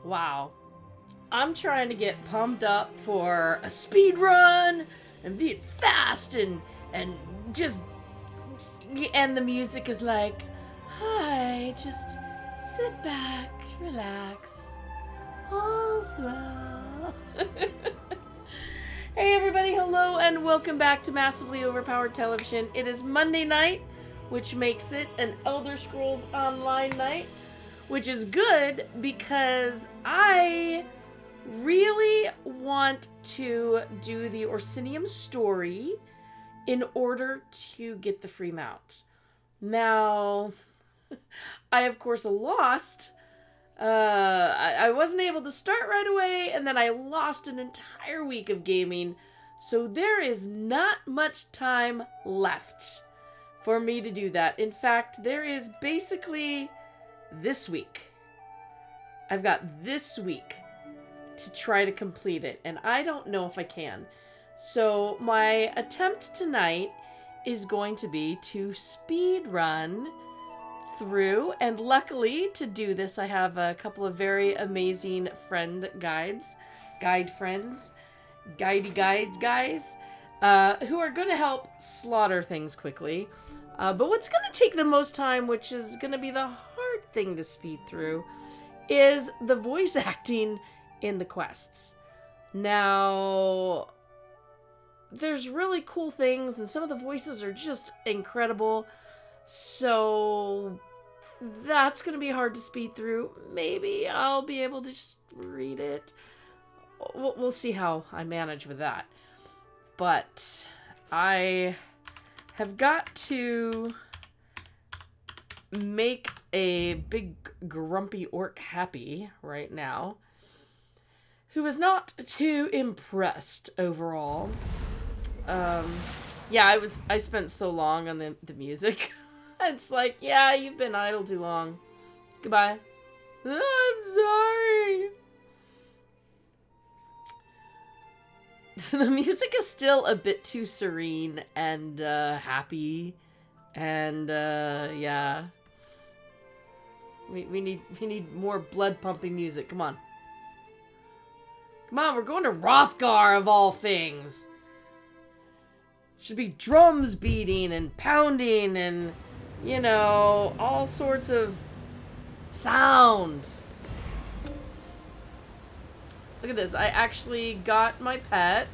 Wow. I'm trying to get pumped up for a speed run and being fast and just and the music is like, "Hi, just sit back, relax. All's well." Hey everybody, hello and welcome back to Massively Overpowered Television. It is Monday night, which makes it an Elder Scrolls Online night, which is good because I really want to do the Orsinium story in order to get the free mount. Now, I of course lost. I wasn't able to start right away, and then I lost an entire week of gaming, so there is not much time left for me to do that. In fact, there is basically this week. I've got this week to try to complete it, and I don't know if I can. So my attempt tonight is going to be to speed run through, and luckily to do this I have a couple of very amazing guide friends guys who are going to help slaughter things quickly, but what's going to take the most time, which is going to be the hard thing to speed through, is the voice acting in the quests. Now, there's really cool things and some of the voices are just incredible. So that's going to be hard to speed through. Maybe I'll be able to just read it. We'll see how I manage with that. But I have got to make a big grumpy orc happy right now, who is not too impressed overall. Yeah, I spent so long on the music. It's like, yeah, you've been idle too long. Goodbye. Oh, I'm sorry. The music is still a bit too serene and happy, and yeah. We need more blood pumping music. Come on. Come on, we're going to Rothgar of all things. Should be drums beating and pounding and, you know, all sorts of sound. Look at this. I actually got my pet,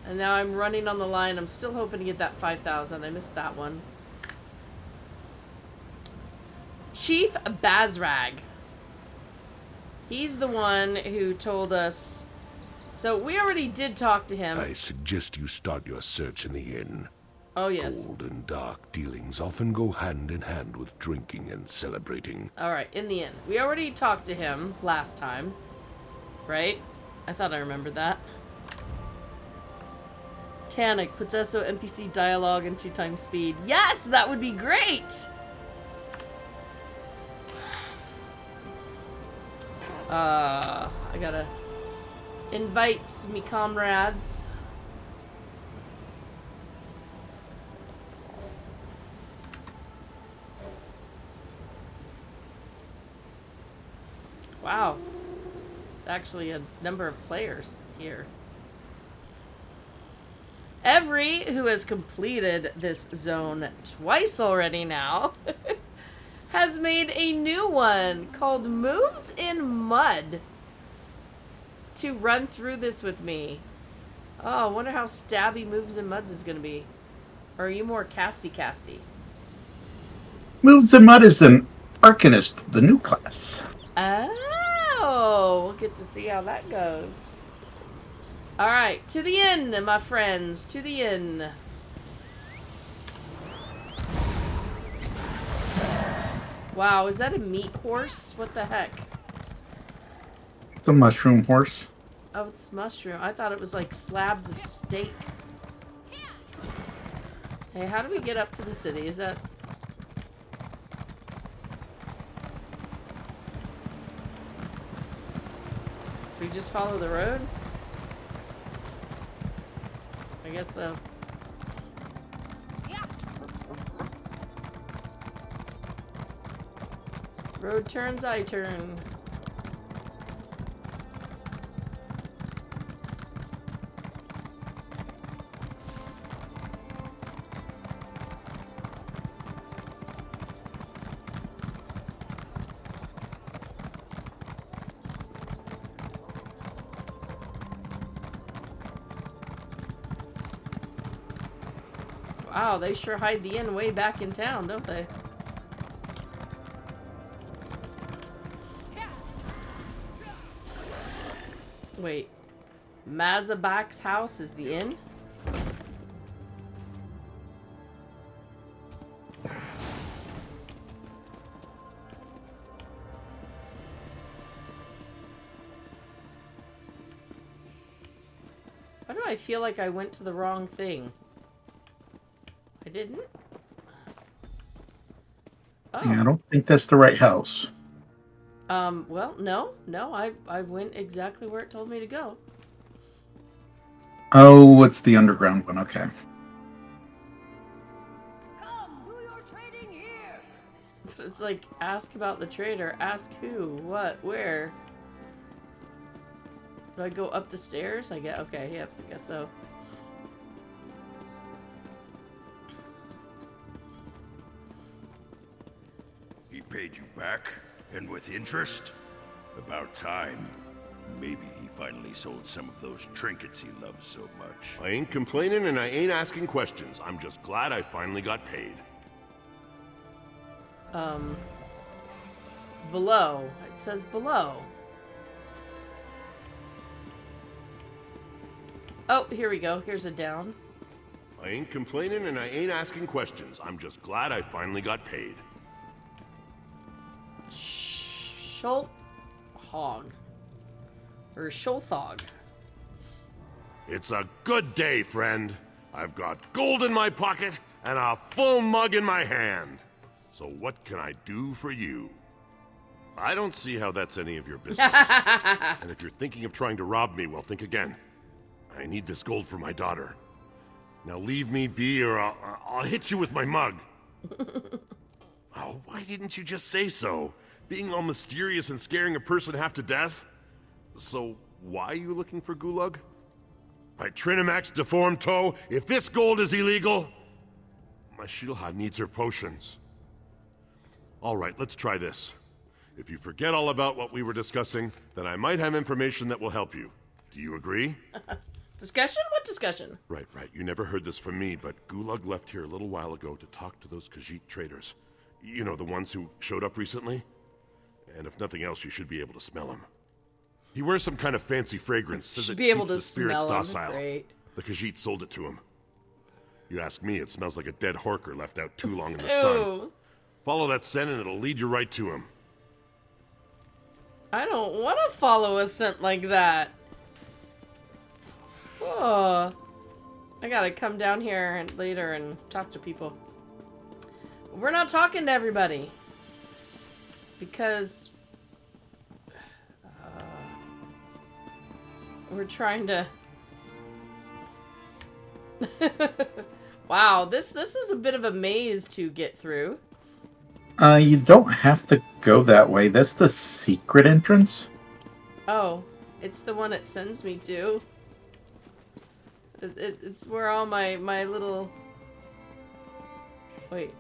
and now I'm running on the line. I'm still hoping to get that 5,000. I missed that one. Chief Bazrag. He's the one who told us. So we already did talk to him. I suggest you start your search in the inn. Oh, yes. Gold and dark dealings often go hand in hand with drinking and celebrating. Alright, in the inn. We already talked to him last time. Right? I thought I remembered that. Tannic puts SO NPC dialogue in 2x speed. Yes, that would be great! I gotta invite me comrades. Wow. Actually a number of players here. Every who has completed this zone twice already now has made a new one called Moves in Mud to run through this with me. Oh, I wonder how stabby Moves in Muds is going to be. Or are you more casty? Moves in Mud is an Arcanist, the new class. Oh, we'll get to see how that goes. Alright, to the inn, my friends. To the inn. Wow, is that a meat horse? What the heck? The mushroom horse. Oh, it's mushroom. I thought it was like slabs of steak. Hey, how do we get up to the city? Is that... we just follow the road? I guess so. Road turns, I turn. Wow, they sure hide the inn way back in town, don't they? Wait. Mazabak's house is the inn? Why do I feel like I went to the wrong thing? I didn't? Oh. Yeah, I don't think that's the right house. Well, no, I went exactly where it told me to go. Oh, it's the underground one. Okay. Come, do your trading here. It's like, ask about the trader. Ask who, what, where. Do I go up the stairs? I get, okay, yep, I guess so. He paid you back, and with interest? About time. Maybe he finally sold some of those trinkets he loves so much. I ain't complaining and I ain't asking questions. I'm just glad I finally got paid. Below. It says below. Oh, here we go. Here's a down. I ain't complaining and I ain't asking questions. I'm just glad I finally got paid. Schulthog. Or Schulthog. It's a good day, friend. I've got gold in my pocket and a full mug in my hand. So what can I do for you? I don't see how that's any of your business. And if you're thinking of trying to rob me, well, think again. I need this gold for my daughter. Now leave me be or I'll hit you with my mug. Oh, why didn't you just say so? Being all mysterious and scaring a person half to death? So, why are you looking for Gulag? By Trinimax deformed toe, if this gold is illegal, my Shilha needs her potions. Alright, let's try this. If you forget all about what we were discussing, then I might have information that will help you. Do you agree? Discussion? What discussion? Right. You never heard this from me, but Gulag left here a little while ago to talk to those Khajiit traders. You know, the ones who showed up recently? And if nothing else, you should be able to smell him. He wears some kind of fancy fragrance, says it keeps the spirits docile. Great. The Khajiit sold it to him. You ask me, it smells like a dead horker left out too long in the sun. Follow that scent and it'll lead you right to him. I don't want to follow a scent like that. Oh, I gotta come down here and later and talk to people. We're not talking to everybody because we're trying to. Wow, this is a bit of a maze to get through. You don't have to go that way. That's the secret entrance. Oh, it's the one it sends me to. It's where all my little... Wait.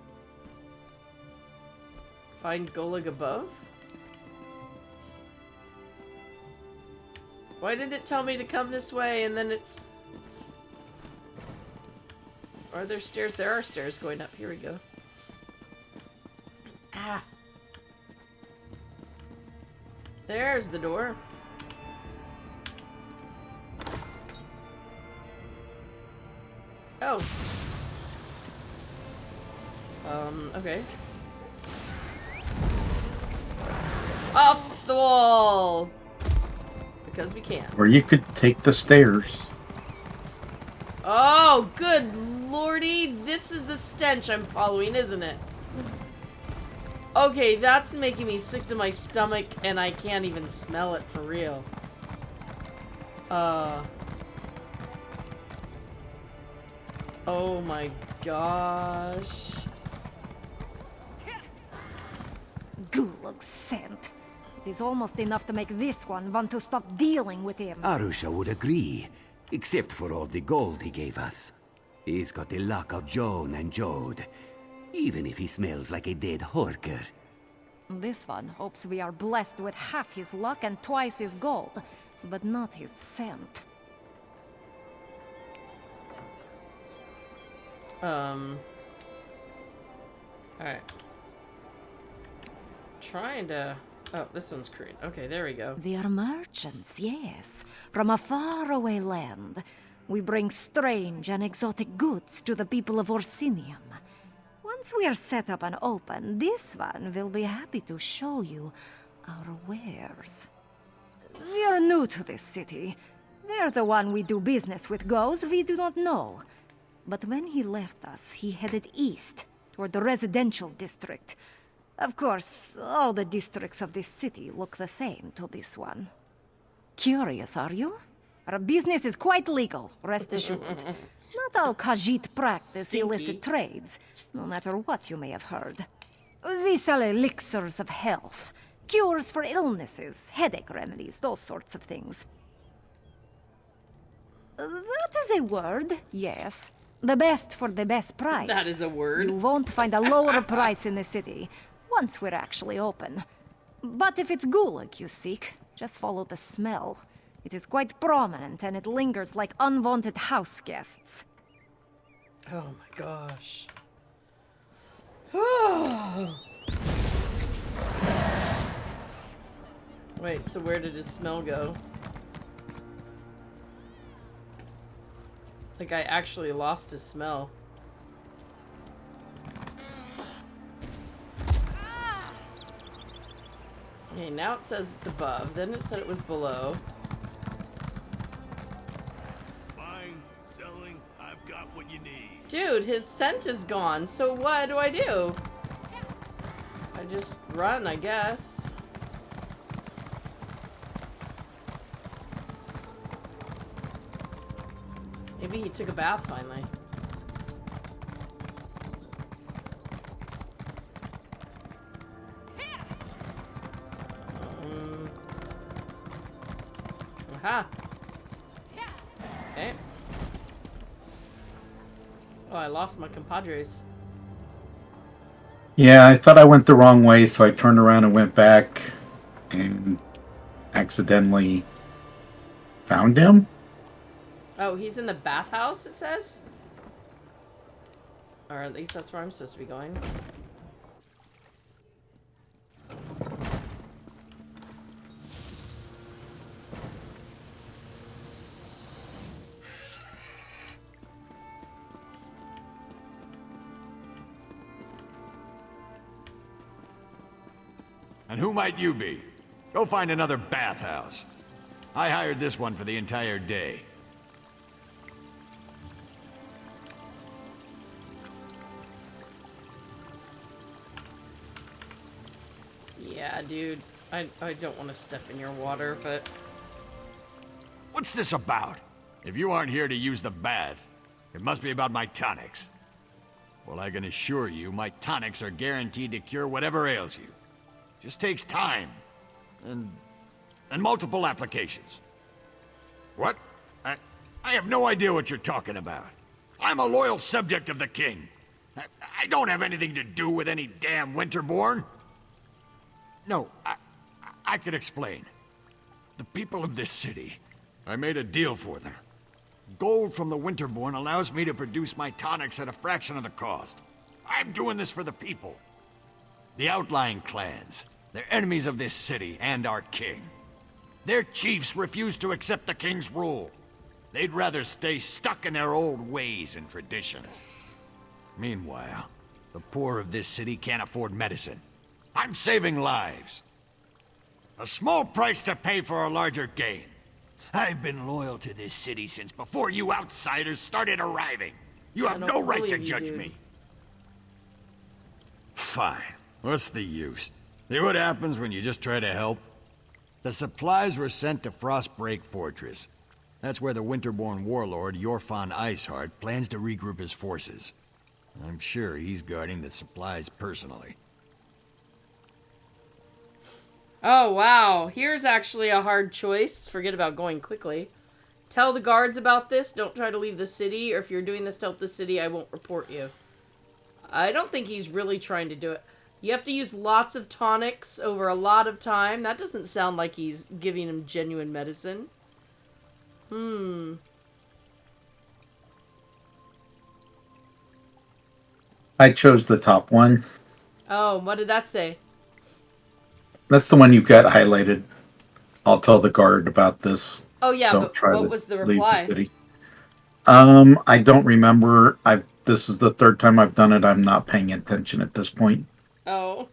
Find Gulag above? Why did it tell me to come this way and then it's... Are there stairs? There are stairs going up. Here we go. Ah. There's the door. Oh. Okay. Off the wall! Because we can. Or you could take the stairs. Oh, good lordy. This is the stench I'm following, isn't it? Okay, that's making me sick to my stomach, and I can't even smell it for real. Oh my gosh. Gulag's scent. It is almost enough to make this one want to stop dealing with him. Arusha would agree, except for all the gold he gave us. He's got the luck of Joan and Jode, even if he smells like a dead horker. This one hopes we are blessed with half his luck and twice his gold, but not his scent. Alright. Trying to... Oh, this one's Korean. Okay, there we go. We are merchants, yes, from a faraway land. We bring strange and exotic goods to the people of Orsinium. Once we are set up and open, this one will be happy to show you our wares. We are new to this city. Where the one we do business with goes, we do not know. But when he left us, he headed east, toward the residential district. Of course, all the districts of this city look the same to this one. Curious, are you? Our business is quite legal, rest assured. Not all Khajiit practice Stinky. illicit trades, no matter what you may have heard. We sell elixirs of health, cures for illnesses, headache remedies, those sorts of things. That is a word, yes. The best for the best price. That is a word. You won't find a lower price in the city, once we're actually open. But if it's gulag you seek, just follow the smell. It is quite prominent, and it lingers like unwanted house guests. Oh my gosh. Wait, so where did his smell go? Like, I actually lost his smell. Okay, now it says it's above. Then it said it was below. Buying, selling, I've got what you need. Dude, his scent is gone. So what do I do? I just run, I guess. Maybe he took a bath finally. Aha. Okay. Oh, I lost my compadres. Yeah, I thought I went the wrong way, so I turned around and went back and accidentally found him. Oh, he's in the bathhouse, it says? Or at least that's where I'm supposed to be going. And who might you be? Go find another bathhouse. I hired this one for the entire day. Yeah, dude. I don't want to step in your water, but... What's this about? If you aren't here to use the baths, it must be about my tonics. Well, I can assure you, my tonics are guaranteed to cure whatever ails you. Just takes time. And multiple applications. What? I have no idea what you're talking about. I'm a loyal subject of the king. I don't have anything to do with any damn Winterborn. No, I could explain. The people of this city, I made a deal for them. Gold from the Winterborn allows me to produce my tonics at a fraction of the cost. I'm doing this for the people. The outlying clans, they're enemies of this city and our king. Their chiefs refuse to accept the king's rule. They'd rather stay stuck in their old ways and traditions. Meanwhile, the poor of this city can't afford medicine. I'm saving lives. A small price to pay for a larger gain. I've been loyal to this city since before you outsiders started arriving. You have no right to judge me. Fine. What's the use? See what happens when you just try to help? The supplies were sent to Frostbreak Fortress. That's where the Winterborn warlord, Yorfan Iceheart, plans to regroup his forces. I'm sure he's guarding the supplies personally. Oh, wow. Here's actually a hard choice. Forget about going quickly. Tell the guards about this. Don't try to leave the city. Or if you're doing this to help the city, I won't report you. I don't think he's really trying to do it. You have to use lots of tonics over a lot of time. That doesn't sound like he's giving him genuine medicine. I chose the top one. Oh, what did that say? That's the one you've got highlighted. I'll tell the guard about this. Oh yeah, Don't but try what to was the leave the reply? city. I don't remember. This is the third time I've done it. I'm not paying attention at this point. Oh.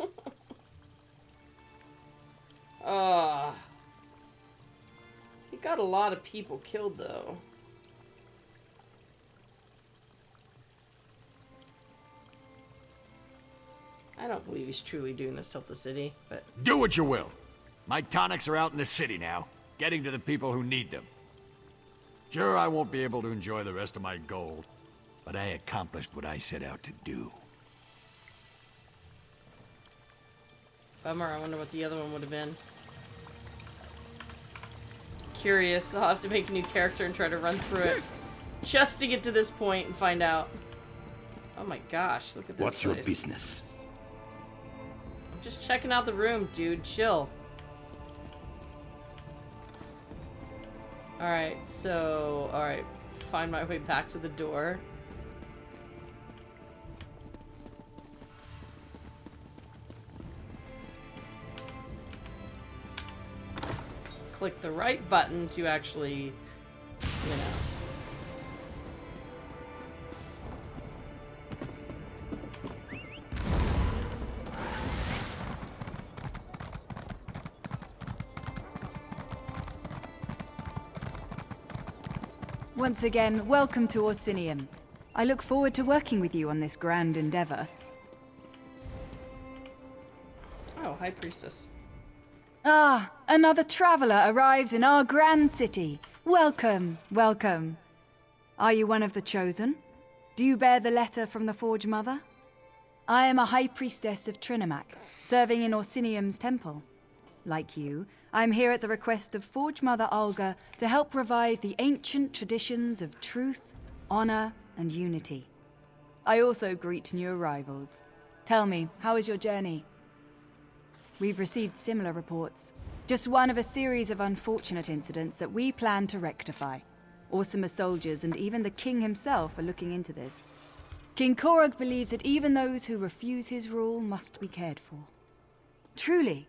He got a lot of people killed though. I don't believe he's truly doing this to help the city, but Do what you will. My tonics are out in the city now, getting to the people who need them. Sure, I won't be able to enjoy the rest of my gold, but I accomplished what I set out to do. bummer. I wonder what the other one would have been. Curious. I'll have to make a new character and try to run through it just to get to this point and find out. Oh my gosh, look at this What's place. your business? I'm just checking out the room, dude. Chill. Alright, so... Alright, find my way back to the door. Click the right button to actually, you know... Once again, welcome to Orsinium. I look forward to working with you on this grand endeavor. Oh, High Priestess. Ah, another traveler arrives in our grand city. Welcome, welcome. Are you one of the chosen? Do you bear the letter from the Forge Mother? I am a High Priestess of Trinimac, serving in Orsinium's temple. Like you, I'm here at the request of Forge Mother Olga to help revive the ancient traditions of truth, honor, and unity. I also greet new arrivals. Tell me, how is your journey? We've received similar reports. Just one of a series of unfortunate incidents that we plan to rectify. Orsimer soldiers and even the king himself are looking into this. King Korog believes that even those who refuse his rule must be cared for. Truly,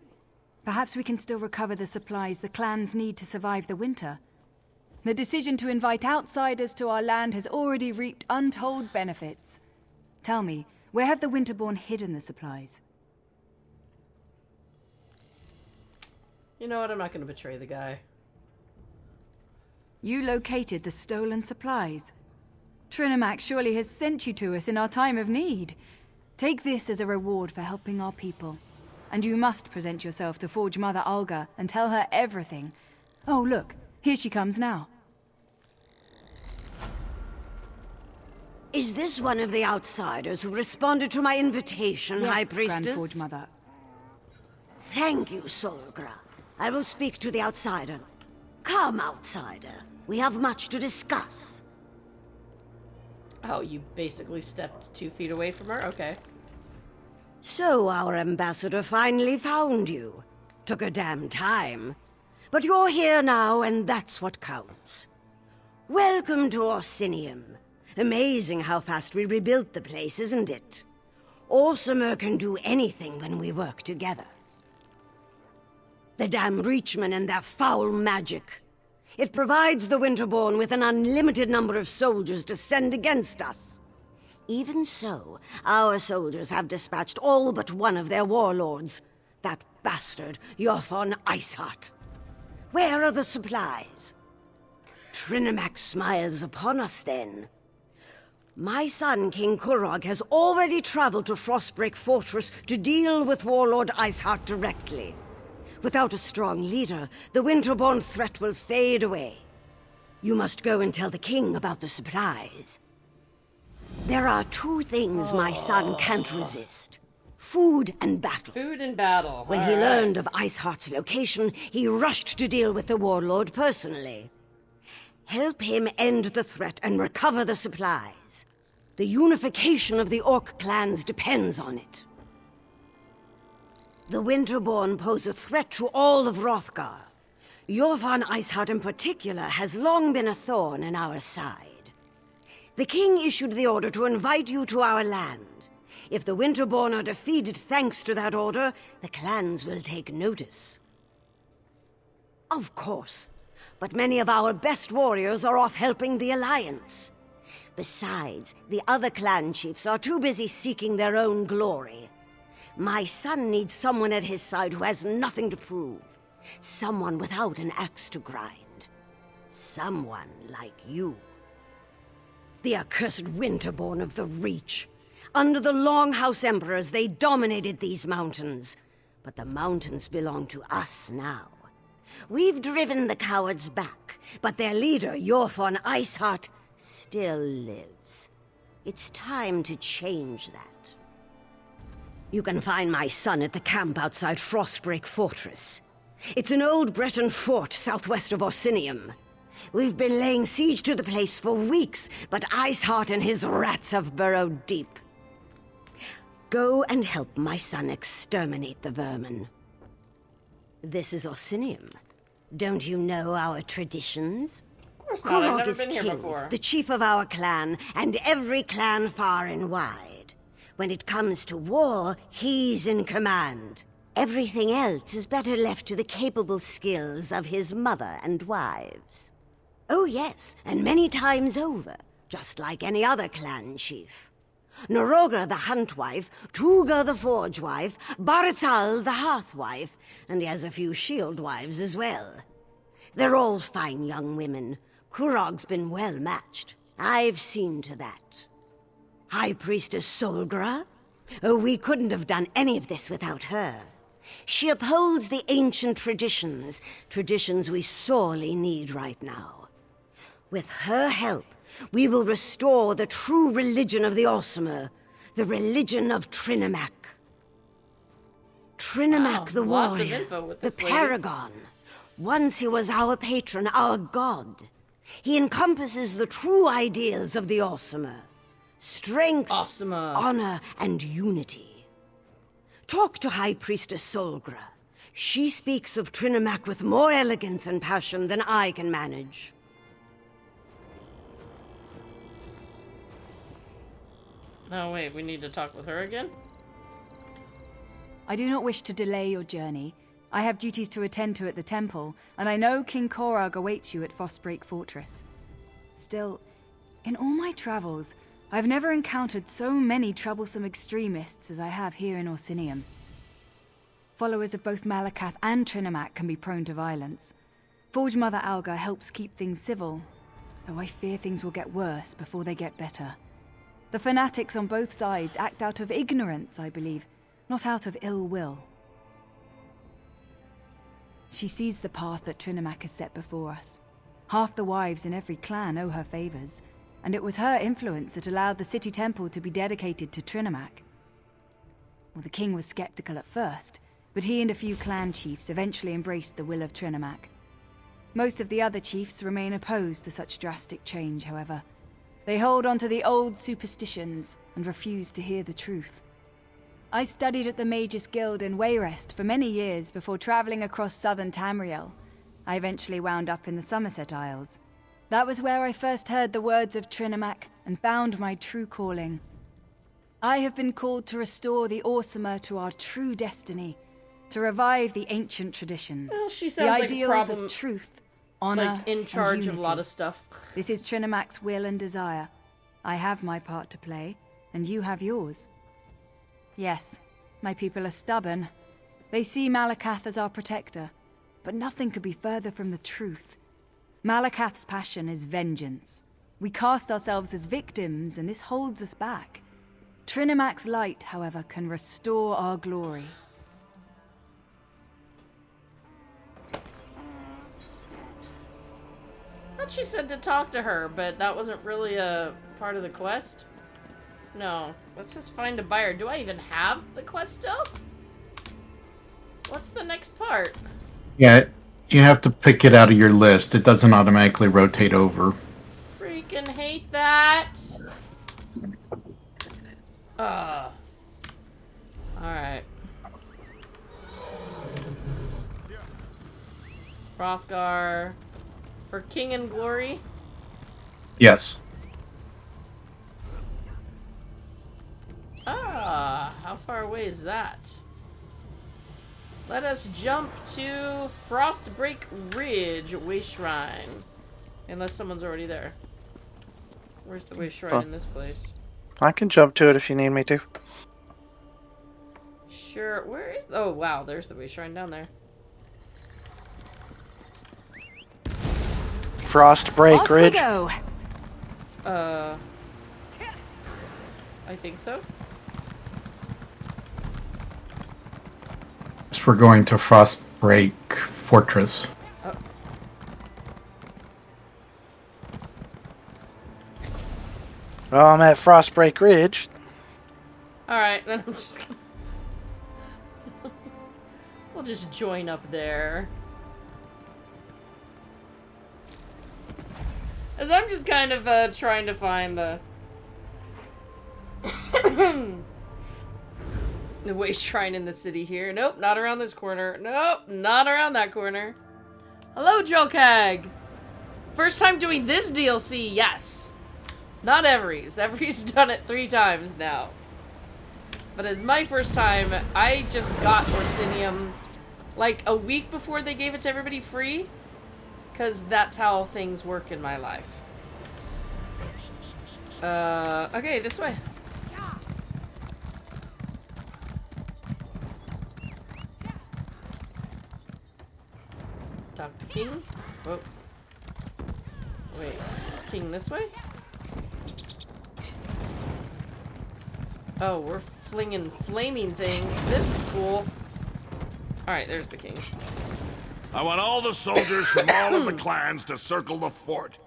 perhaps we can still recover the supplies the clans need to survive the winter. The decision to invite outsiders to our land has already reaped untold benefits. Tell me, where have the Winterborn hidden the supplies? You know what? I'm not going to betray the guy. You located the stolen supplies. Trinimac surely has sent you to us in our time of need. Take this as a reward for helping our people. And you must present yourself to Forge Mother Olga and tell her everything. Oh, look, here she comes now. Is this one of the outsiders who responded to my invitation, Yes, High Priestess? Grand Forge Mother. Thank you, Solgra. I will speak to the outsider. Come, outsider. We have much to discuss. Oh, you basically stepped 2 feet away from her? Okay. So our ambassador finally found you. Took a damn time. But you're here now, and that's what counts. Welcome to Orsinium. Amazing how fast we rebuilt the place, isn't it? Orsimer can do anything when we work together. The damn Reachmen and their foul magic. It provides the Winterborn with an unlimited number of soldiers to send against us. Even so, our soldiers have dispatched all but one of their warlords. That bastard, Jothon Iceheart. Where are the supplies? Trinimac smiles upon us then. My son, King Korog, has already traveled to Frostbreak Fortress to deal with Warlord Iceheart directly. Without a strong leader, the Winterborn threat will fade away. You must go and tell the king about the supplies. There are 2 things my son can't resist. Food and battle. Food and battle. When he learned of Iceheart's location, he rushed to deal with the warlord personally. Help him end the threat and recover the supplies. The unification of the Orc clans depends on it. The Winterborn pose a threat to all of Hrothgar. Jothon Iceheart in particular has long been a thorn in our side. The king issued the order to invite you to our land. If the Winterborn are defeated thanks to that order, the clans will take notice. Of course, but many of our best warriors are off helping the Alliance. Besides, the other clan chiefs are too busy seeking their own glory. My son needs someone at his side who has nothing to prove. Someone without an axe to grind. Someone like you. The accursed Winterborn of the Reach. Under the Longhouse Emperors, they dominated these mountains. But the mountains belong to us now. We've driven the cowards back, but their leader, Yorfon Iceheart, still lives. It's time to change that. You can find my son at the camp outside Frostbreak Fortress. It's an old Breton fort southwest of Orsinium. We've been laying siege to the place for weeks, but Iceheart and his rats have burrowed deep. Go and help my son exterminate the vermin. This is Orsinium. Don't you know our traditions? Of course not. I've Kurog never is been here king, before. the chief of our clan, and every clan far and wide. When it comes to war, he's in command. Everything else is better left to the capable skills of his mother and wives. Oh yes, and many times over, just like any other clan chief. Norogra the Huntwife, Tuga the Forgewife, Baratal the Hearthwife, and he has a few shield wives as well. They're all fine young women. Kurog's been well matched. I've seen to that. High Priestess Solgra? Oh, we couldn't have done any of this without her. She upholds the ancient traditions, traditions we sorely need right now. With her help, we will restore the true religion of the Orsimer, the religion of Trinimac. Trinimac the lots of warrior, info with the this lady. paragon. Once he was our patron, our god. He encompasses the true ideals of the Orsimer. Strength, Orsimer. honor, and unity. Talk to High Priestess Solgra. She speaks of Trinimac with more elegance and passion than I can manage. Oh, wait, we need to talk with her again? I do not wish to delay your journey. I have duties to attend to at the temple, and I know King Korag awaits you at Frostbreak Fortress. Still, in all my travels, I've never encountered so many troublesome extremists as I have here in Orsinium. Followers of both Malakath and Trinimac can be prone to violence. Forge Mother Alga helps keep things civil, though I fear things will get worse before they get better. The fanatics on both sides act out of ignorance, I believe, not out of ill will. She sees the path that Trinimac has set before us. Half the wives in every clan owe her favors, and it was her influence that allowed the city temple to be dedicated to Trinimac. Well, the king was skeptical at first, but he and a few clan chiefs eventually embraced the will of Trinimac. Most of the other chiefs remain opposed to such drastic change, however. They hold on to the old superstitions and refuse to hear the truth. I studied at the Magus Guild in Wayrest for many years before traveling across southern Tamriel. I eventually wound up in the Somerset Isles. That was where I first heard the words of Trinimac and found my true calling. I have been called to restore the Orsimer to our true destiny, to revive the ancient traditions, Well, she the sounds like a ideals problem, of truth, honor, like in charge and of a unity. lot of stuff. This is Trinimac's will and desire. I have my part to play, and you have yours. Yes, my people are stubborn. They see Malakath as our protector, but nothing could be further from the truth. Malakath's passion is vengeance. We cast ourselves as victims, and this holds us back. Trinimac's light, however, can restore our glory. I thought she said to talk to her, but that wasn't really a part of the quest. No. Let's just find a buyer. Do I even have the quest still? What's the next part? Yeah, you have to pick it out of your list. It doesn't automatically rotate over. Freaking hate that. Alright. Hrothgar. For King and Glory? Yes. Ah. how far away is that? Let us jump to Frostbreak Ridge Way Shrine. Unless someone's already there. Where's the Way Shrine in this place? I can jump to it if you need me to. Sure. Where is... Oh, wow. There's the Way Shrine down there. Frostbreak Off Ridge. we go. I think so. So we're going to Frostbreak Fortress. Well, I'm at Frostbreak Ridge. Alright, then I'm just gonna... We'll just join up there. As I'm just kind of trying to find the... the Way Shrine in the city here. Nope, not around this corner. Nope, not around that corner. Hello, Jokag! First time doing this DLC, yes. Not Every's. Every's done it 3 times now. But as my first time, I just got Orsinium like a week before they gave it to everybody free. Because that's how things work in my life. Okay, this way. Talk to King. Whoa. Wait, is King this way? Oh, we're flinging flaming things. This is cool. Alright, there's the King. I want all the soldiers from all of the clans to circle the fort.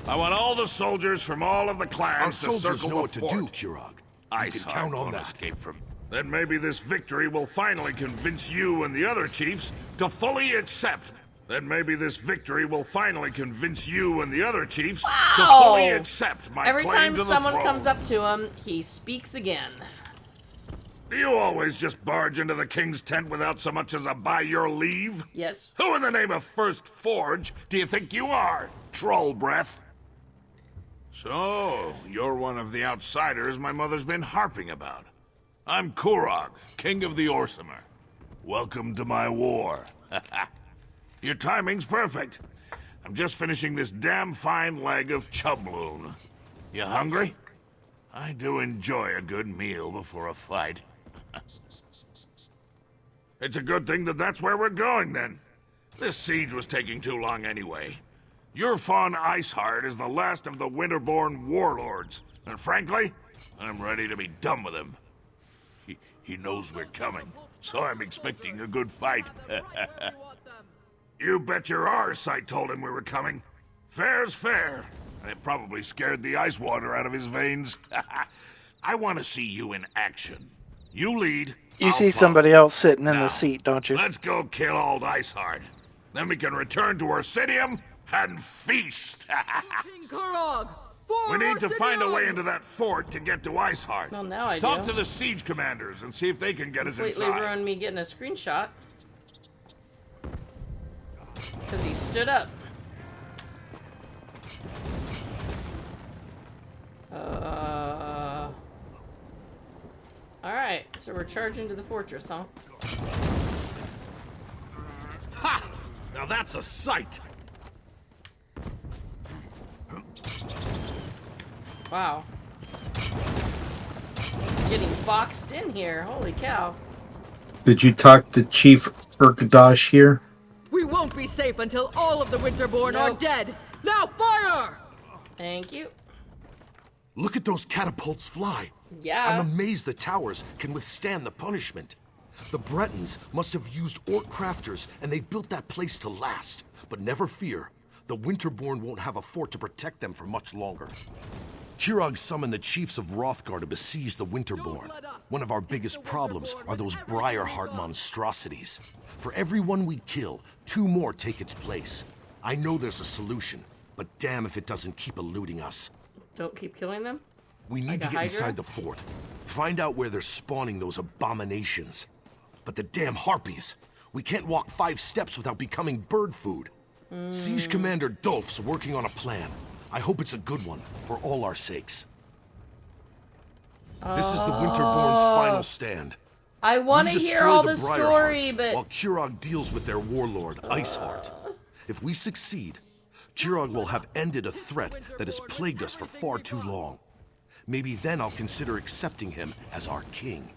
I want all the soldiers from all of the clans to circle the fort. know what to do, Kirog. I can count on that. Escape from. Then maybe this victory will finally convince you and the other chiefs to fully accept. Then maybe this victory will finally convince you and the other chiefs to fully accept my Every claim time to the someone throne. comes up to him, he speaks again. Do you always just barge into the king's tent without so much as a by your leave? Yes. Who in the name of First Forge do you think you are, troll breath? So, you're one of the outsiders my mother's been harping about. I'm Kurog, king of the Orsimer. Welcome to my war. Your timing's perfect. I'm just finishing this damn fine leg of chubloon. You hungry? I do enjoy a good meal before a fight. It's a good thing that that's where we're going, then. This siege was taking too long anyway. Your Fawn Iceheart is the last of the Winterborn warlords, and frankly, I'm ready to be done with him. He knows we're coming, so I'm expecting a good fight. You bet your arse I told him we were coming. Fair's fair, and it probably scared the ice water out of his veins. I want to see you in action. You lead. You I'll see follow. somebody else sitting in Now, the seat, don't you? Let's go kill old Iceheart. Then we can return to Orsinium and feast. King Kurog! We need to find a way into that fort to get to Iceheart. Well, now I Talk do. to the siege commanders and see if they can get us Completely inside. ruined me getting a screenshot. Because he stood up. Alright, so we're charging to the fortress, huh? Ha! Now that's a sight. Wow. Getting boxed in here, holy cow. Did you talk to Chief Urkadosh here? We won't be safe until all of the Winterborn are Nope. dead! Now fire! Thank you. Look at those catapults fly. Yeah. I'm amazed the towers can withstand the punishment. The Bretons must have used orc crafters, and they built that place to last. But never fear, the Winterborn won't have a fort to protect them for much longer. Kirog summoned the chiefs of Hrothgar to besiege the Winterborn. One of our biggest problems are those Briarheart monstrosities. For every one we kill, 2 more take its place. I know there's a solution, but damn if it doesn't keep eluding us. Don't keep killing them? We need Like to a get Hydra? inside the fort. Find out where they're spawning those abominations. But the damn harpies! We can't walk 5 steps without becoming bird food. Siege Commander Dolph's working on a plan. I hope it's a good one, for all our sakes. This is the Winterborn's final stand. I want We to hear destroy all the the story, Briarhearts, but while Kurog deals with their warlord, Iceheart. If we succeed, Kurog will have ended a threat that has plagued us for far too long. Maybe then I'll consider accepting him as our king.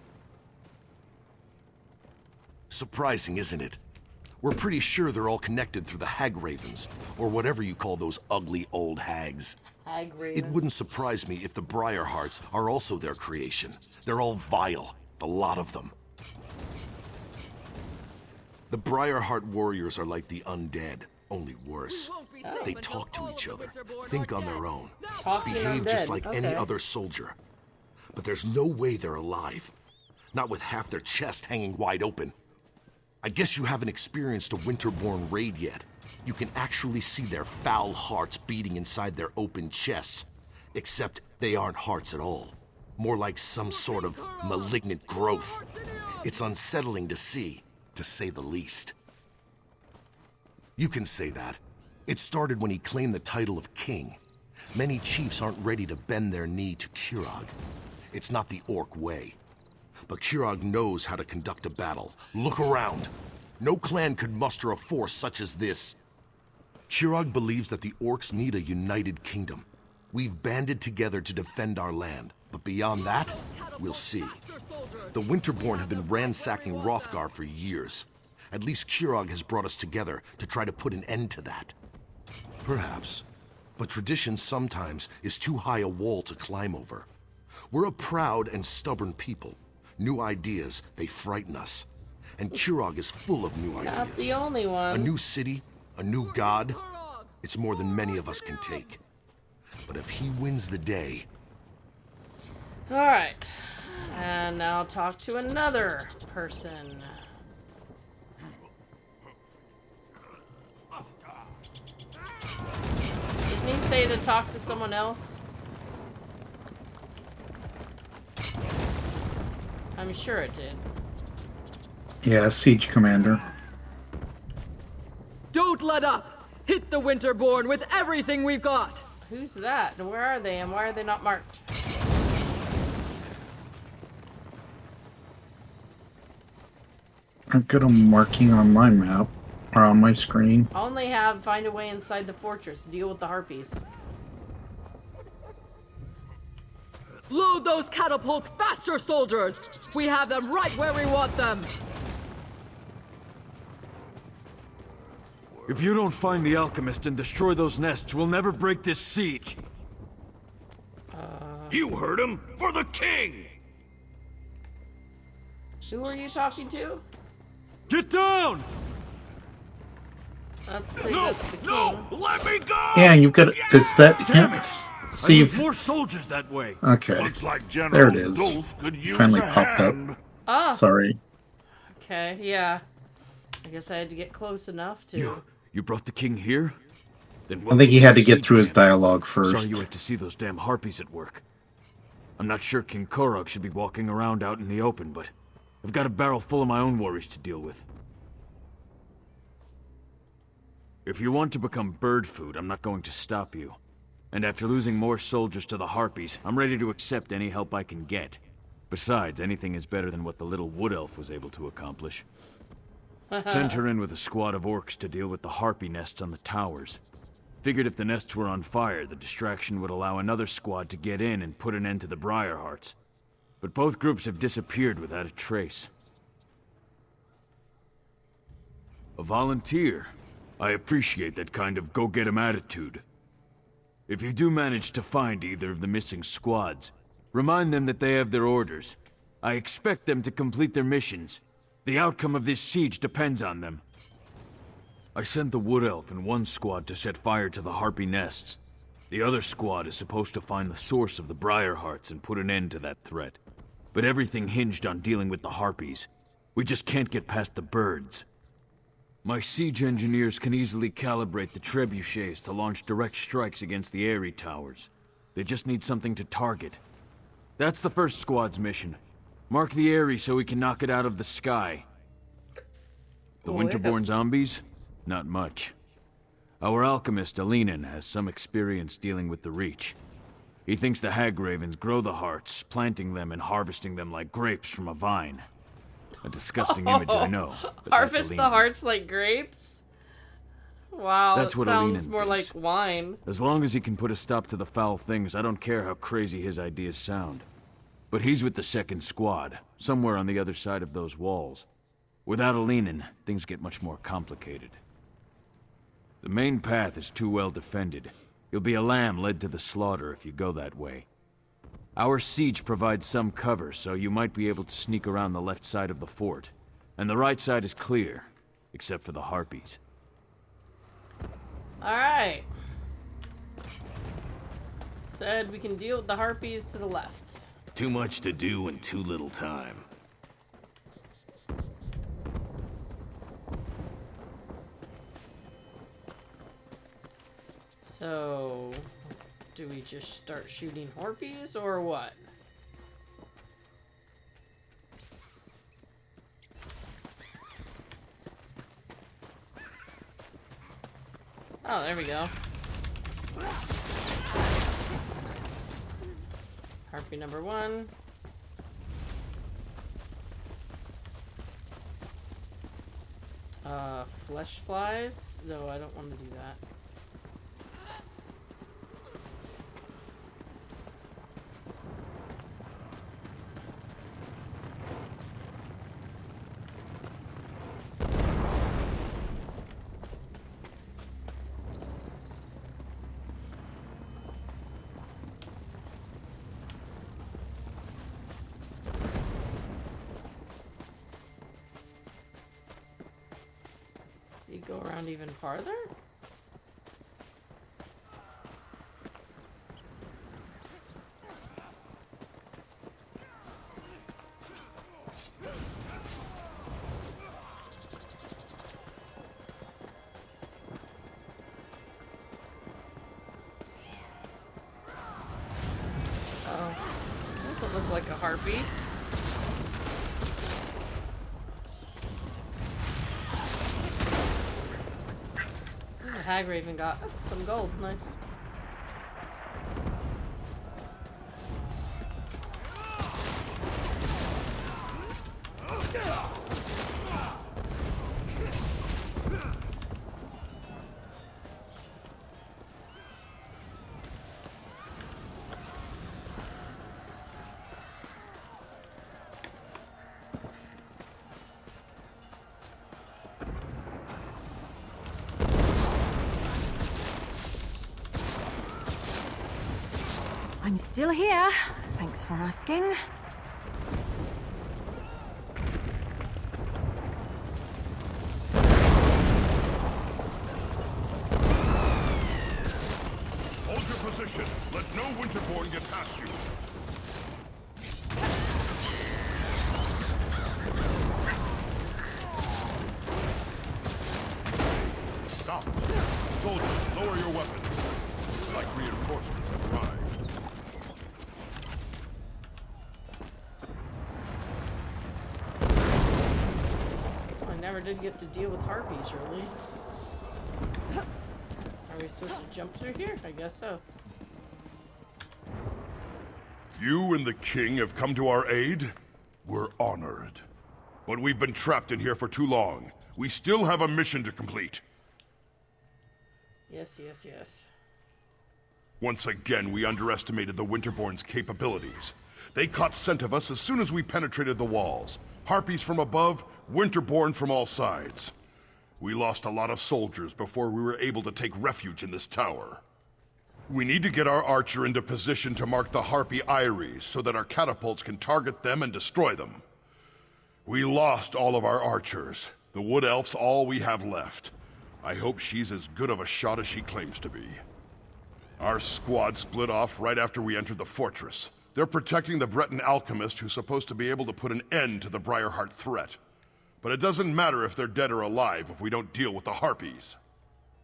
Surprising, isn't it? We're pretty sure they're all connected through the Hagravens, or whatever you call those ugly old hags. It wouldn't surprise me if the Briarhearts are also their creation. They're all vile, the lot of them. The Briarheart warriors are like the undead, only worse. They talk to each other, think on their own, behave just like any other soldier. But there's no way they're alive. Not with half their chest hanging wide open. I guess you haven't experienced a Winterborn raid yet. You can actually see their foul hearts beating inside their open chests. Except they aren't hearts at all. More like some sort of malignant growth. It's unsettling to see, to say the least. You can say that. It started when he claimed the title of king. Many chiefs aren't ready to bend their knee to Kurog. It's not the Orc way. But Kurog knows how to conduct a battle. Look around. No clan could muster a force such as this. Kurog believes that the Orcs need a united kingdom. We've banded together to defend our land, but beyond that, we'll see. The Winterborn have been ransacking Hrothgar for years. At least Kurog has brought us together to try to put an end to that. Perhaps. But tradition sometimes is too high a wall to climb over. We're a proud and stubborn people. New ideas, they frighten us. And Kurog is full of new ideas. not the only one. A new city, a new god. It's more than many of us can take. But if he wins the day... Alright. And now talk to another person. Didn't he say to talk to someone else? I'm sure it did. Yeah, Siege Commander. Don't let up! Hit the Winterborn with everything we've got! Who's that? And where are they? And why are they not marked? I've got a marking on my map, or on my screen. I only have find a way inside the fortress. Deal with the harpies. Load those catapults faster, soldiers! We have them right where we want them! If you don't find the alchemist and destroy those nests, we'll never break this siege. You heard him! For the king! Who are you talking to? Get down! Let's say that's the king. Let me go! Yeah, you've got... Is that... Damn Yeah, it! see I if... need more soldiers that way. Okay. Looks like General There it is. Dulf could use Finally a popped hand. up. Ah. Sorry. Okay, yeah. I guess I had to get close enough to... You brought the king here? Then I think he had to get siege through his camp. dialogue Sorry first. you had to see those damn harpies at work. I'm not sure King Korog should be walking around out in the open, but I've got a barrel full of my own worries to deal with. If you want to become bird food, I'm not going to stop you. And after losing more soldiers to the harpies, I'm ready to accept any help I can get. Besides, anything is better than what the little wood elf was able to accomplish. Sent her in with a squad of orcs to deal with the harpy nests on the towers. Figured if the nests were on fire, the distraction would allow another squad to get in and put an end to the Briarhearts. But both groups have disappeared without a trace. A volunteer. I appreciate that kind of go-get-'em attitude. If you do manage to find either of the missing squads, remind them that they have their orders. I expect them to complete their missions. The outcome of this siege depends on them. I sent the Wood Elf and one squad to set fire to the Harpy nests. The other squad is supposed to find the source of the Briarhearts and put an end to that threat. But everything hinged on dealing with the Harpies. We just can't get past the birds. My siege engineers can easily calibrate the trebuchets to launch direct strikes against the Eyrie towers. They just need something to target. That's the first squad's mission. Mark the Eyrie so we can knock it out of the sky. The Winterborn zombies? Not much. Our alchemist, Alinen, has some experience dealing with the Reach. He thinks the hag ravens grow the hearts, planting them and harvesting them like grapes from a vine. A disgusting image, I know. But Harvest that's the hearts like grapes? Wow, that's that what sounds Alinen more thinks. like wine. As long as he can put a stop to the foul things, I don't care how crazy his ideas sound. But he's with the second squad, somewhere on the other side of those walls. Without Alinen, things get much more complicated. The main path is too well defended. You'll be a lamb led to the slaughter if you go that way. Our siege provides some cover, so you might be able to sneak around the left side of the fort. And the right side is clear, except for the harpies. Alright. Said we can deal with the harpies to the left. Too much to do in too little time. So, do we just start shooting harpies or what? Oh, there we go. Harpy number 1. Flesh flies? No, I don't want to do that. You go around even farther? Oh, doesn't look like a harpy. Hagraven got some gold, nice. I'm still here. Thanks for asking. Hold your position. Let no Winterborn get past you. Stop. Soldiers, lower your weapons. Looks like reinforcements have arrived. Never did get to deal with harpies, really. Are we supposed to jump through here? I guess so. You and the king have come to our aid? We're honored. But we've been trapped in here for too long. We still have a mission to complete. Yes, yes, yes. Once again, we underestimated the Winterborn's capabilities. They caught scent of us as soon as we penetrated the walls. Harpies from above, Winterborn from all sides. We lost a lot of soldiers before we were able to take refuge in this tower. We need to get our archer into position to mark the Harpy Eyries so that our catapults can target them and destroy them. We lost all of our archers. The Wood Elf's all we have left. I hope she's as good of a shot as she claims to be. Our squad split off right after we entered the fortress. They're protecting the Breton alchemist who's supposed to be able to put an end to the Briarheart threat. But it doesn't matter if they're dead or alive if we don't deal with the Harpies.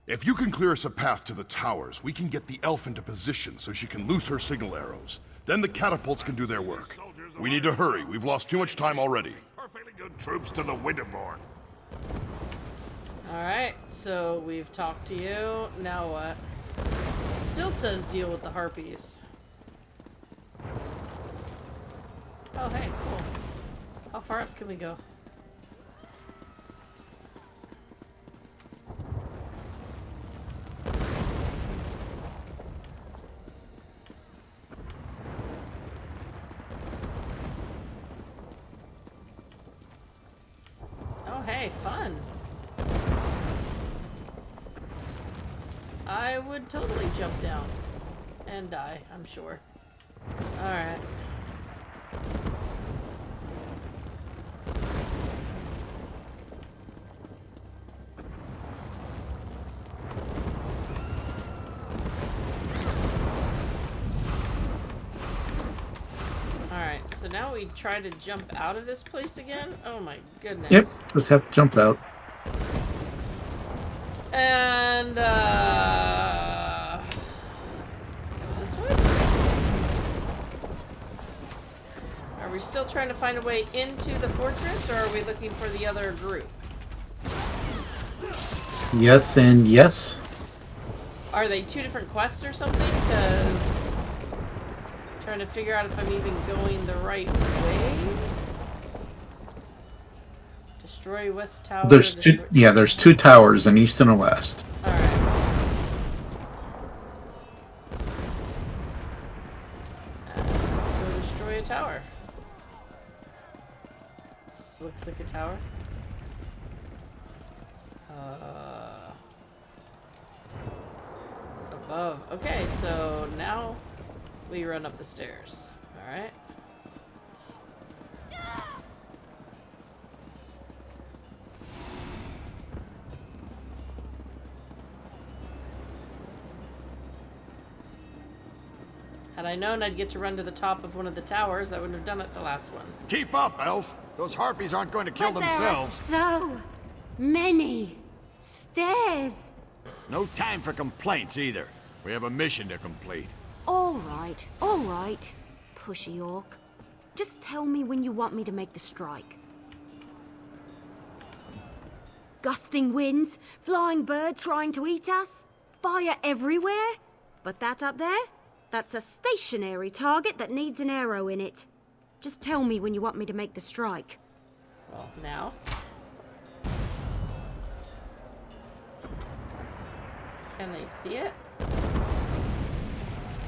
If you can clear us a path to the towers, we can get the elf into position so she can loose her signal arrows. Then the catapults can do their work. We need to hurry. We've lost too much time already. Perfectly good troops to the Winterborn. Alright, so we've talked to you. Now what? Still says deal with the harpies. Oh, hey, cool. How far up can we go? Oh, hey, fun. I would totally jump down and die, I'm sure. Alright. Alright, so now we try to jump out of this place again? Oh my goodness. Yep, just have to jump out. And, go this way? Are we still trying to find a way into the fortress, or are we looking for the other group? Yes and yes. Are they two different quests or something? Because trying to figure out if I'm even going the right way. Destroy West Tower. There's two. Yeah, there's two towers, an east and a west. All right. Let's go destroy a tower. This looks like a tower. Above. Okay, so now we run up the stairs. All right. Had I known I'd get to run to the top of one of the towers, I wouldn't have done it the last one. Keep up, Elf. Those harpies aren't going to kill themselves. There are so many stairs. No time for complaints either. We have a mission to complete. All right, pushy orc. Just tell me when you want me to make the strike. Gusting winds, flying birds trying to eat us, fire everywhere. But that up there? That's a stationary target that needs an arrow in it. Just tell me when you want me to make the strike. Well, now. Can they see it?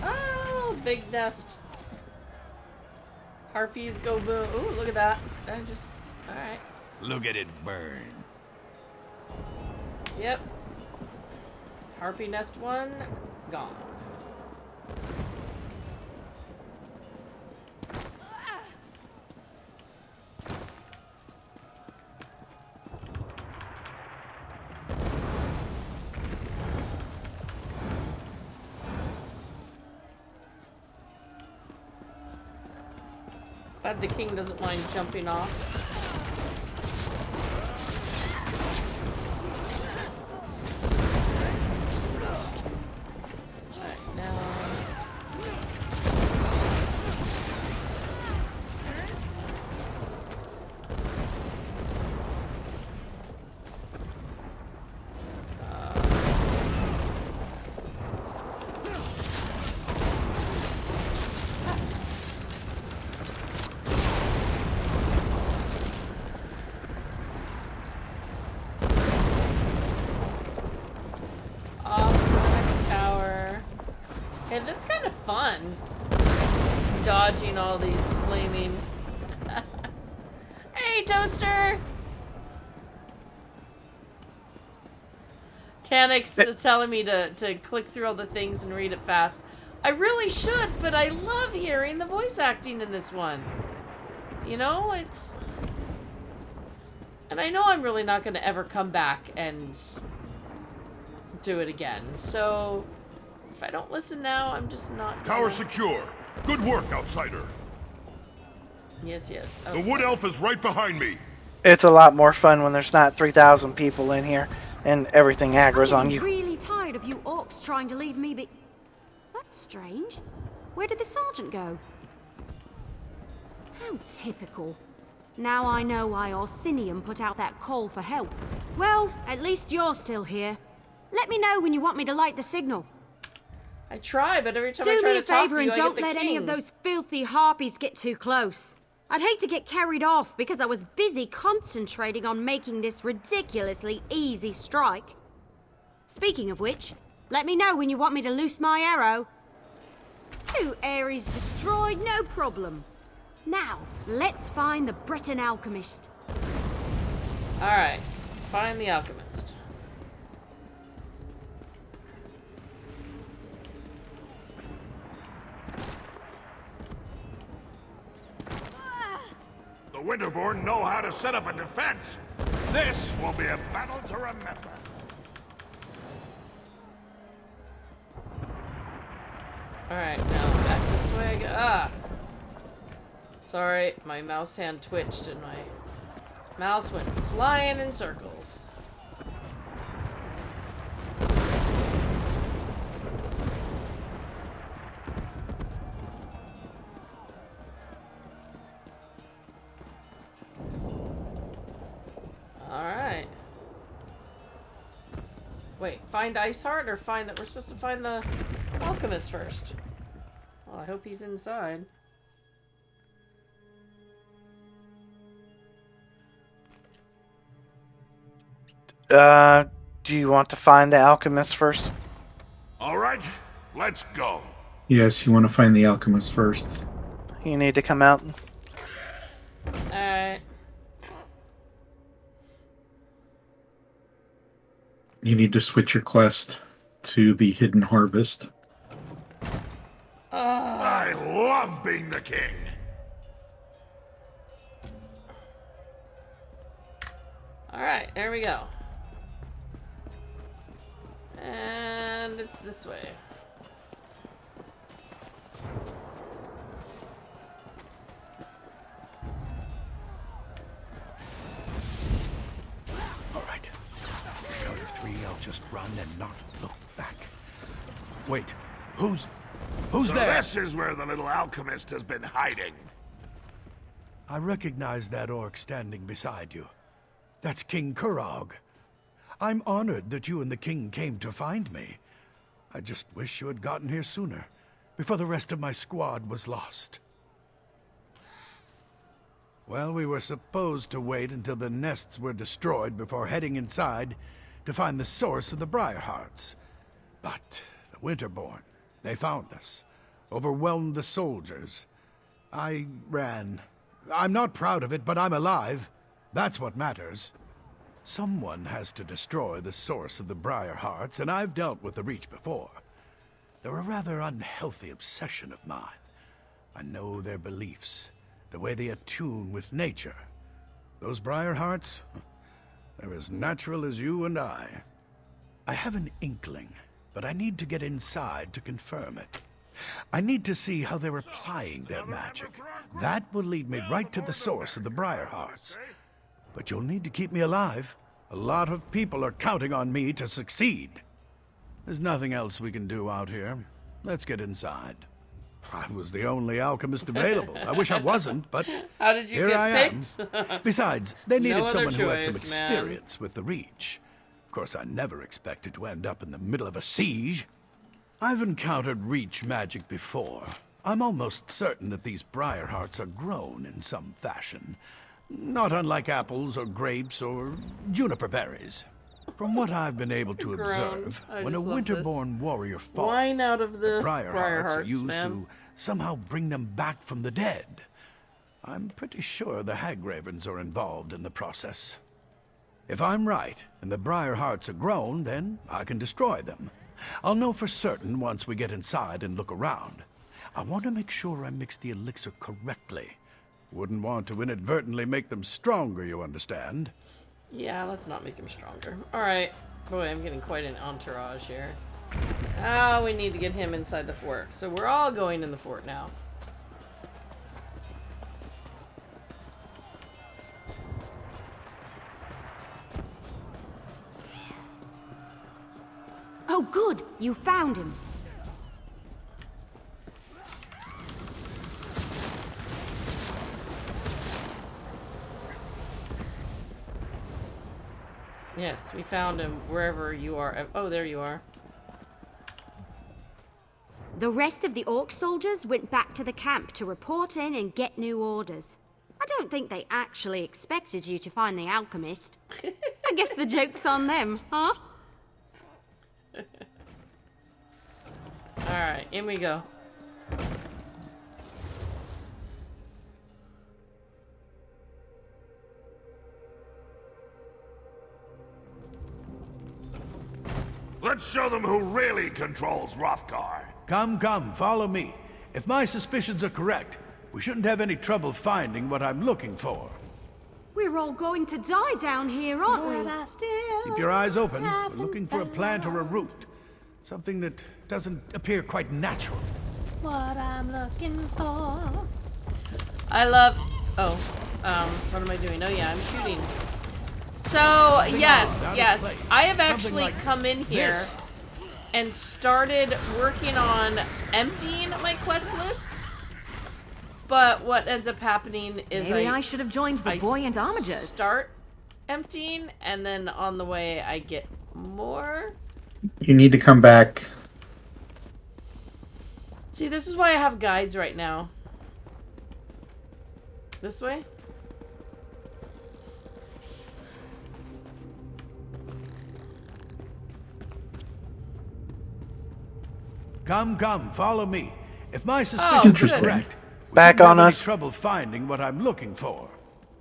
Oh, big nest. Harpies go boom. Ooh, look at that. I just... Alright. Look at it burn. Yep. Harpy nest 1, gone. Glad the king doesn't mind jumping off. Alright, now... It's kind of fun dodging all these flaming. Hey, Toaster! Tanik's telling me to click through all the things and read it fast. I really should, but I love hearing the voice acting in this one. You know, it's... And I know I'm really not going to ever come back and do it again, so... If I don't listen now, I'm just not gonna... Tower secure. Good work, outsider. Yes, yes. The wood elf is right behind me. It's a lot more fun when there's not 3,000 people in here and everything aggro's on you. I'm really tired of you orcs trying to leave me be... That's strange. Where did the sergeant go? How typical. Now I know why Orsinium put out that call for help. Well, at least you're still here. Let me know when you want me to light the signal. I try, but every time I try to talk to you, I get the king. Do me a favor and don't let any of those filthy harpies get too close. I'd hate to get carried off because I was busy concentrating on making this ridiculously easy strike. Speaking of which, let me know when you want me to loose my arrow. 2 Ares destroyed, no problem. Now, let's find the Breton alchemist. Alright, find the alchemist. The Winterborn know how to set up a defense. This will be a battle to remember. Alright, now back this way I go. Ah! Sorry, my mouse hand twitched and my mouse went flying in circles. Alright. Wait, find Iceheart or find that we're supposed to find the alchemist first? Well, I hope he's inside. Do you want to find the alchemist first? All right, let's go. Yes, you want to find the alchemist first. You need to come out. Alright. You need to switch your quest to the Hidden Harvest. I love being the king. Alright, there we go. And it's this way. All right. Count of 3, I'll just run and not look back. Wait, who's there? This is where the little alchemist has been hiding. I recognize that orc standing beside you. That's King Kurog. I'm honored that you and the king came to find me. I just wish you had gotten here sooner, before the rest of my squad was lost. Well, we were supposed to wait until the nests were destroyed before heading inside to find the source of the Briarhearts. But the Winterborn, they found us, overwhelmed the soldiers. I ran. I'm not proud of it, but I'm alive. That's what matters. Someone has to destroy the source of the Briarhearts, and I've dealt with the Reach before. They're a rather unhealthy obsession of mine. I know their beliefs, the way they attune with nature. Those Briarhearts, they're as natural as you and I. I have an inkling, but I need to get inside to confirm it. I need to see how they're applying their magic. That will lead me right to the source of the Briarhearts. But you'll need to keep me alive. A lot of people are counting on me to succeed. There's nothing else we can do out here. Let's get inside. I was the only alchemist available. I wish I wasn't, but how did you here get I picked? am. Besides, they needed No someone who had some choice, experience with the Reach. Of course, I never expected to end up in the middle of a siege. I've encountered Reach magic before. I'm almost certain that these Briarhearts are grown in some fashion. Not unlike apples or grapes or juniper berries. From what I've been able to observe, when a Winterborn warrior falls, wine out of the Briarhearts are used man. to somehow bring them back from the dead. I'm pretty sure the Hagravens are involved in the process. If I'm right, and the Briarhearts are grown, then I can destroy them. I'll know for certain once we get inside and look around. I want to make sure I mix the elixir correctly. Wouldn't want to inadvertently make them stronger, you understand? Yeah, let's not make him stronger. Alright. Boy, I'm getting quite an entourage here. Ah, we need to get him inside the fort. So we're all going in the fort now. Oh, good! You found him. Yes, we found him wherever you are. Oh, there you are. The rest of the orc soldiers went back to the camp to report in and get new orders. I don't think they actually expected you to find the alchemist. I guess the joke's on them, huh? Alright, in we go. Let's show them who really controls Hrothgar. Come, come, follow me. If my suspicions are correct, we shouldn't have any trouble finding what I'm looking for. We're all going to die down here, aren't we? Keep your eyes open. We're looking for a plant or a root. Something that doesn't appear quite natural. What I'm looking for. I love... Oh, what am I doing? Oh yeah, I'm shooting. So, yes. I have actually come in here and started working on emptying my quest list. But what ends up happening is Maybe I should have joined the Buoyant Armigers. Start emptying, and then on the way I get more. You need to come back. See, this is why I have guides right now. This way? Come, come, follow me. If my suspicions are correct, back on us. Trouble finding what I'm looking for.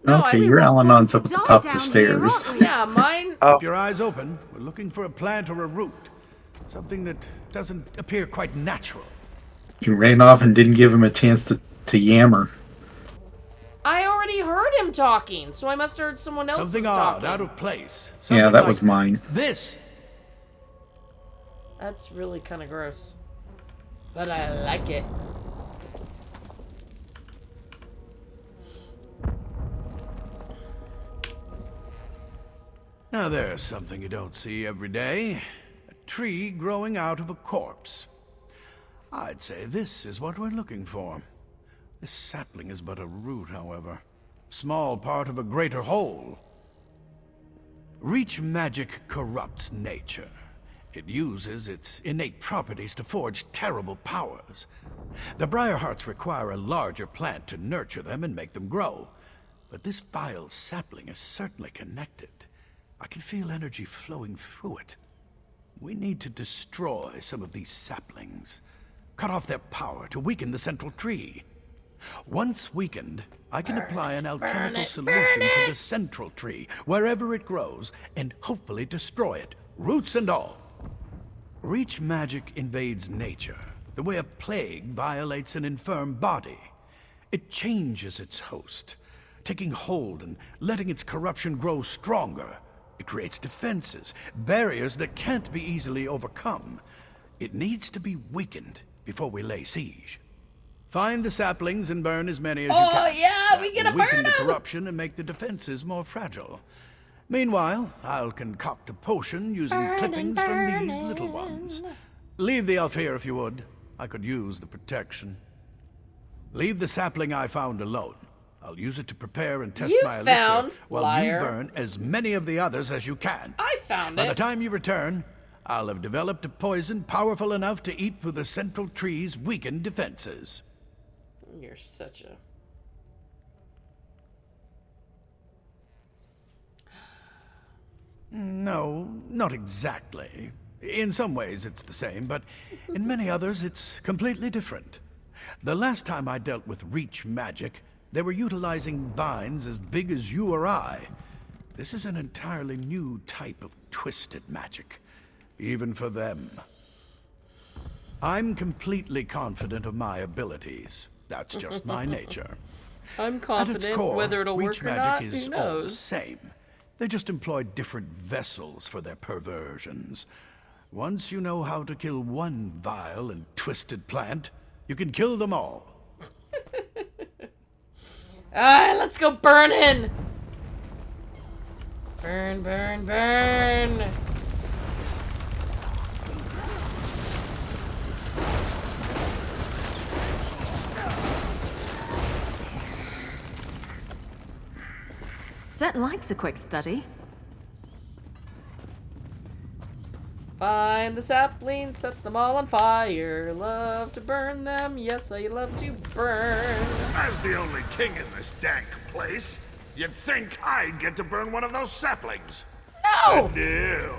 No, Okay, your Al-Anon's up at the top of the stairs. Yeah, mine. Keep your eyes open. We're looking for a plant or a root. Something that doesn't appear quite natural. You ran off and didn't give him a chance to yammer. I already heard him talking, so I must have heard someone else Something talking. odd, out of place. Yeah, that was mine. This. That's really kind of gross. But I like it. Now there's something you don't see every day. A tree growing out of a corpse. I'd say this is what we're looking for. This sapling is but a root, however. Small part of a greater whole. Reach magic corrupts nature. It uses its innate properties to forge terrible powers. The Briarhearts require a larger plant to nurture them and make them grow. But this vile sapling is certainly connected. I can feel energy flowing through it. We need to destroy some of these saplings. Cut off their power to weaken the central tree. Once weakened, I can apply an alchemical solution to the central tree, wherever it grows, and hopefully destroy it, roots and all. Reach magic invades nature, the way a plague violates an infirm body. It changes its host, taking hold and letting its corruption grow stronger. It creates defenses, barriers that can't be easily overcome. It needs to be weakened before we lay siege. Find the saplings and burn as many as you can. Oh yeah, we get a burn weaken the them. corruption and make the defenses more fragile. Meanwhile, I'll concoct a potion using clippings from these little ones. Leave the elf here if you would. I could use the protection. Leave the sapling I found alone. I'll use it to prepare and test my elixir while you burn as many of the others as you can. I found By it. the time you return, I'll have developed a poison powerful enough to eat through the central tree's weakened defenses. You're such a... No, not exactly. In some ways it's the same, but in many others it's completely different. The last time I dealt with Reach magic, they were utilizing vines as big as you or I. This is an entirely new type of twisted magic, even for them. I'm completely confident of my abilities. That's just my nature. I'm At confident its core, whether it'll Reach work or magic not, is who all the knows? same. They just employ different vessels for their perversions. Once you know how to kill one vile and twisted plant, you can kill them all. Alright, let's go burning! Burn, burn, burn! Set likes a quick study. Find the saplings, set them all on fire. Love to burn them, yes, I love to burn. As the only king in this dank place, you'd think I'd get to burn one of those saplings. No! But no.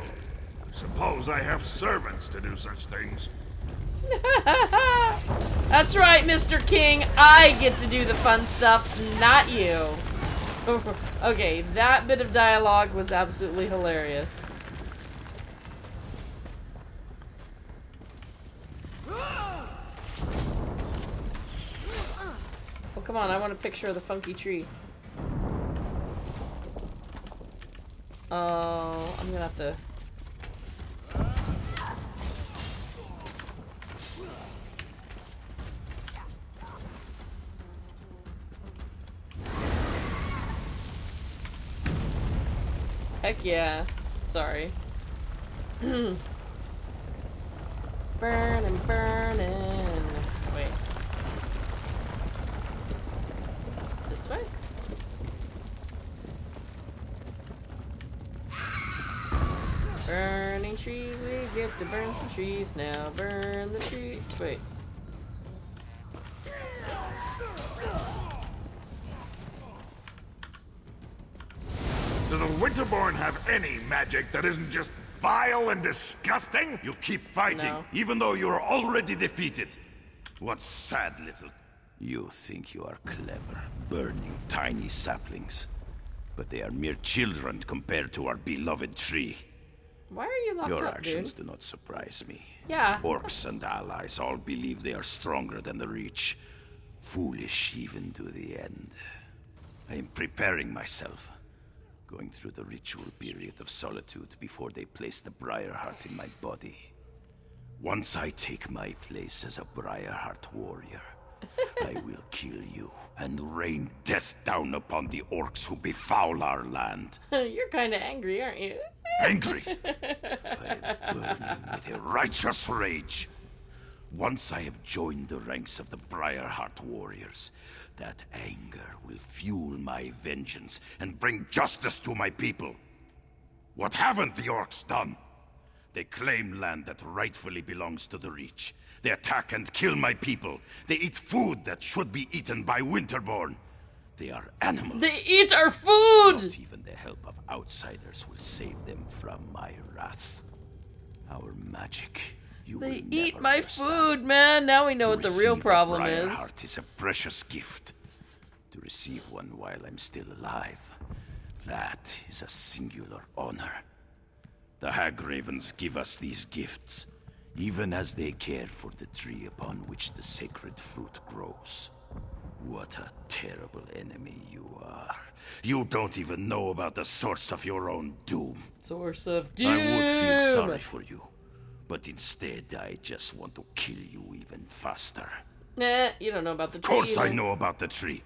Suppose I have servants to do such things. That's right, Mr. King. I get to do the fun stuff, not you. Okay, that bit of dialogue was absolutely hilarious. Oh, come on, I want a picture of the funky tree. Oh, I'm gonna have to... Heck yeah. Sorry. Burning, burning. Wait. This way? Burning trees, we get to burn some trees now. Burn the tree. Wait. Do the Winterborn have any magic that isn't just vile and disgusting? You keep fighting, No. even though you're already defeated. What sad little... You think you are clever, burning tiny saplings. But they are mere children compared to our beloved tree. Why are you locked Your up, actions dude? do not surprise me. Yeah. Orcs and allies all believe they are stronger than the Reach. Foolish even to the end. I am preparing myself. Going through the ritual period of solitude before they place the Briarheart in my body. Once I take my place as a Briarheart warrior, I will kill you and rain death down upon the orcs who befoul our land. You're kind of angry, aren't you? Angry? Burning with a righteous rage. Once I have joined the ranks of the Briarheart warriors, that anger will fuel my vengeance and bring justice to my people. What haven't the orcs done? They claim land that rightfully belongs to the Reach. They attack and kill my people. They eat food that should be eaten by Winterborn. They are animals. They eat our food! Not even the help of outsiders will save them from my wrath. Our magic, you They will eat never my understand. food, man. Now we know what the real receive a problem is. Briarheart is a precious gift. To receive one while I'm still alive, that is a singular honor. The Hagravens give us these gifts, even as they care for the tree upon which the sacred fruit grows. What a terrible enemy you are. You don't even know about the source of your own doom. Source of doom. I would feel sorry for you, but instead I just want to kill you even faster. Nah, you don't know about the Of tree. course I either. know about the tree.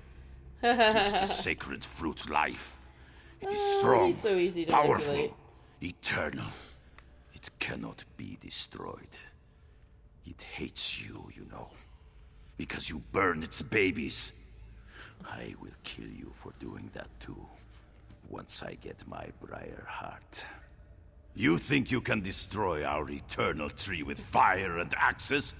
It gives the sacred fruit life. It is Oh, strong, he's so easy to powerful, manipulate. eternal. It cannot be destroyed. It hates you, you know, because you burn its babies. I will kill you for doing that too, once I get my Briarheart. You think you can destroy our eternal tree with fire and axes?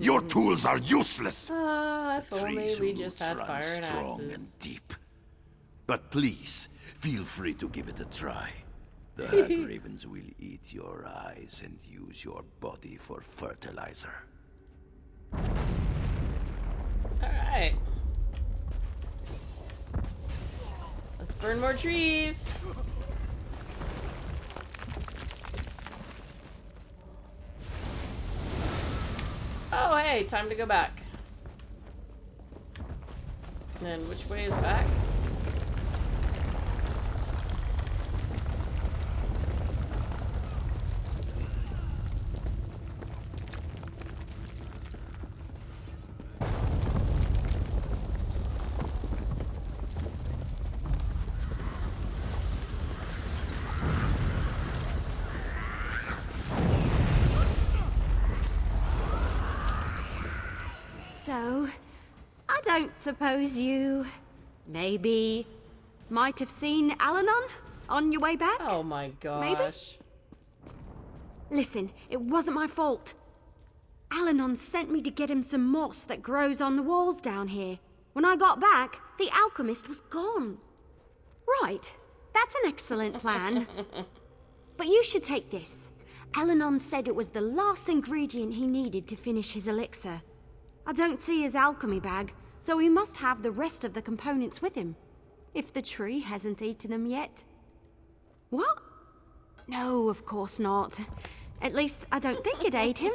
Your tools are useless. If only Trees we whose just had roots fire run and strong axes. and deep. But please, feel free to give it a try. The Hagravens will eat your eyes and use your body for fertilizer. Alright. Let's burn more trees. Oh, hey, time to go back. And which way is back? So, I don't suppose you maybe might have seen Alanon on your way back? Oh my gosh. Maybe? Listen, it wasn't my fault. Alanon sent me to get him some moss that grows on the walls down here. When I got back, the alchemist was gone. Right, that's an excellent plan. But you should take this. Alanon said it was the last ingredient he needed to finish his elixir. I don't see his alchemy bag, so he must have the rest of the components with him. If the tree hasn't eaten them yet. What? No, of course not. At least, I don't think it ate him.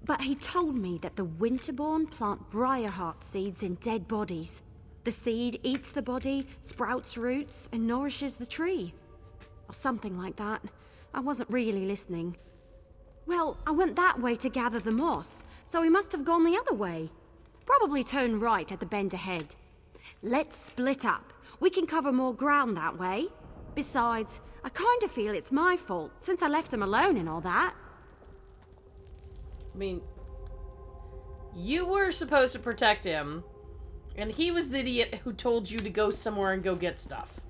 But he told me that the Winterborn plant Briarheart seeds in dead bodies. The seed eats the body, sprouts roots, and nourishes the tree. Or something like that. I wasn't really listening. Well, I went that way to gather the moss, so he must have gone the other way. Probably turn right at the bend ahead. Let's split up. We can cover more ground that way. Besides, I kind of feel it's my fault, since I left him alone and all that. I mean, you were supposed to protect him, and he was the idiot who told you to go somewhere and go get stuff.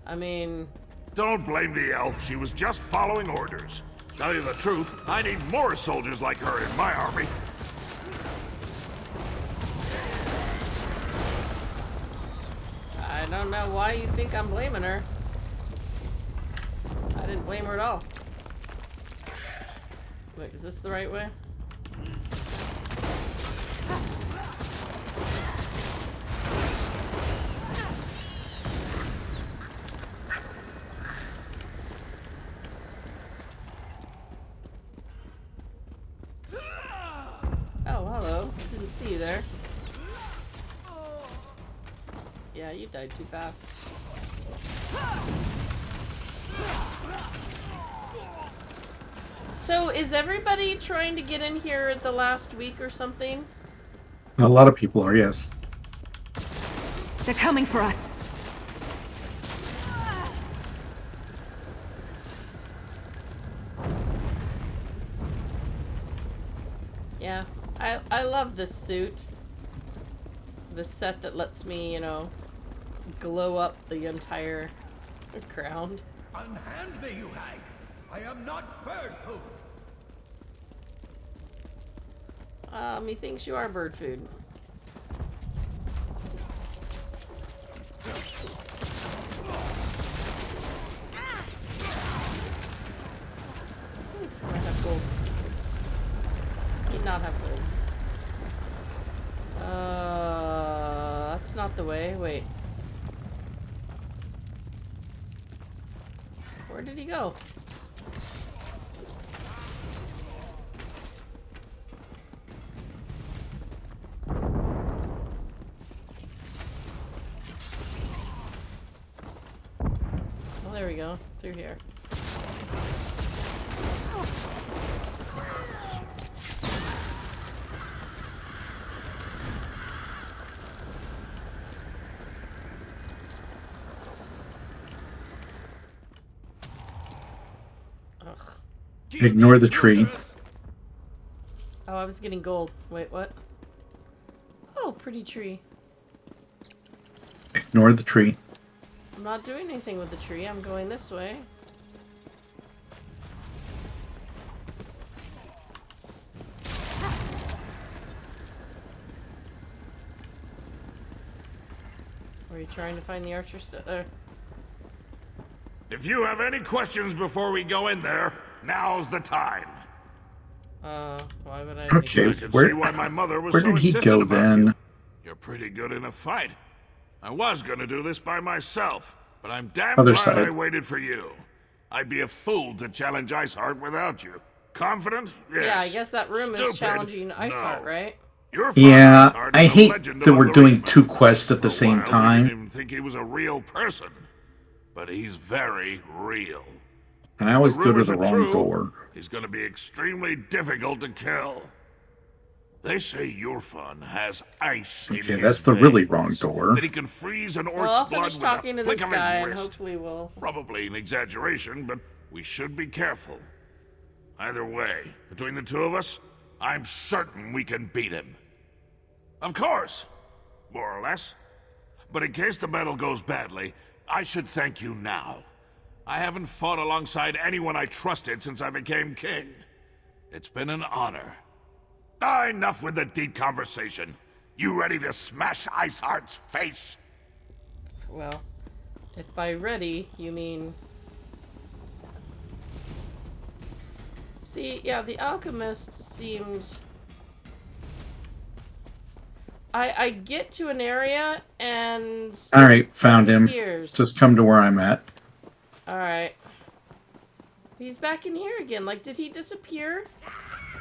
I mean... Don't blame the elf. She was just following orders. Tell you the truth, I need more soldiers like her in my army. I don't know why you think I'm blaming her. I didn't blame her at all. Wait, is this the right way? Oh, hello. Didn't see you there. Yeah, you died too fast. So, is everybody trying to get in here at the last week or something? A lot of people are, yes. They're coming for us. Yeah, I love this suit. The set that lets me, you know, glow up the entire ground. Unhand me, you hag! I am not bird food! He thinks you are bird food. I have gold. Need not have gold. That's not the way. Wait. Where did he go? Well, there we go. Through here. Ignore the tree. Oh, I was getting gold. Wait, what? Oh, pretty tree. Ignore the tree. I'm not doing anything with the tree. I'm going this way. Are you trying to find the archer there? If you have any questions before we go in there, now's the time. Why would I? Okay, see where why my mother was where so did he insistent go about then? you. You're pretty good in a fight. I was gonna do this by myself, but I'm damn Other glad side. I waited for you. I'd be a fool to challenge Iceheart without you. Confident? Yes. Yeah, I guess that room is Stupid? challenging Iceheart, No. right? Your father Yeah, Iceheart I is a hate legend that among we're the doing Reachman. two quests at the For a same while, we time. didn't even think he was a real person, but he's very real. And I always The go to rumors the are wrong true. door. He's going to be extremely difficult to kill. They say Yurfan has ice in Okay, his that's the veins, really wrong door. that he can freeze an orc's Well, I'll blood finish with talking a to this flick of guy, his and wrist. hopefully we'll. Probably an exaggeration, but we should be careful. Either way, between the two of us, I'm certain we can beat him. Of course, more or less. But in case the battle goes badly, I should thank you now. I haven't fought alongside anyone I trusted since I became king. It's been an honor. Enough with the deep conversation. You ready to smash Iceheart's face? Well, if by ready, you mean... See, yeah, the alchemist seemed... I get to an area and... Alright, found him. disappears. Just come to where I'm at. Alright. He's back in here again. Like, did he disappear?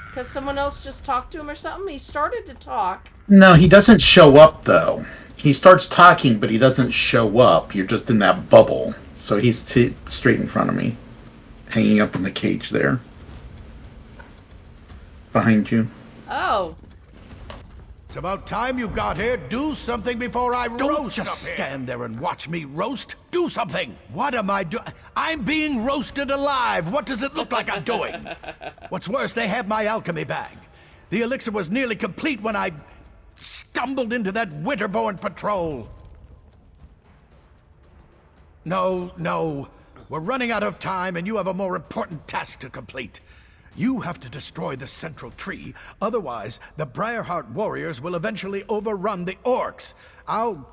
Because someone else just talked to him or something? He started to talk. No, he doesn't show up, though. He starts talking, but he doesn't show up. You're just in that bubble. So he's straight in front of me. Hanging up in the cage there. Behind you. Oh. It's about time you got here. Do something before I roast. Don't just stand there and watch me roast. Do something. What am I doing? I'm being roasted alive. What does it look like I'm doing? What's worse, they have my alchemy bag. The elixir was nearly complete when I stumbled into that Winterborn patrol. No. We're running out of time and you have a more important task to complete. You have to destroy the central tree, otherwise the Briarheart warriors will eventually overrun the orcs. I'll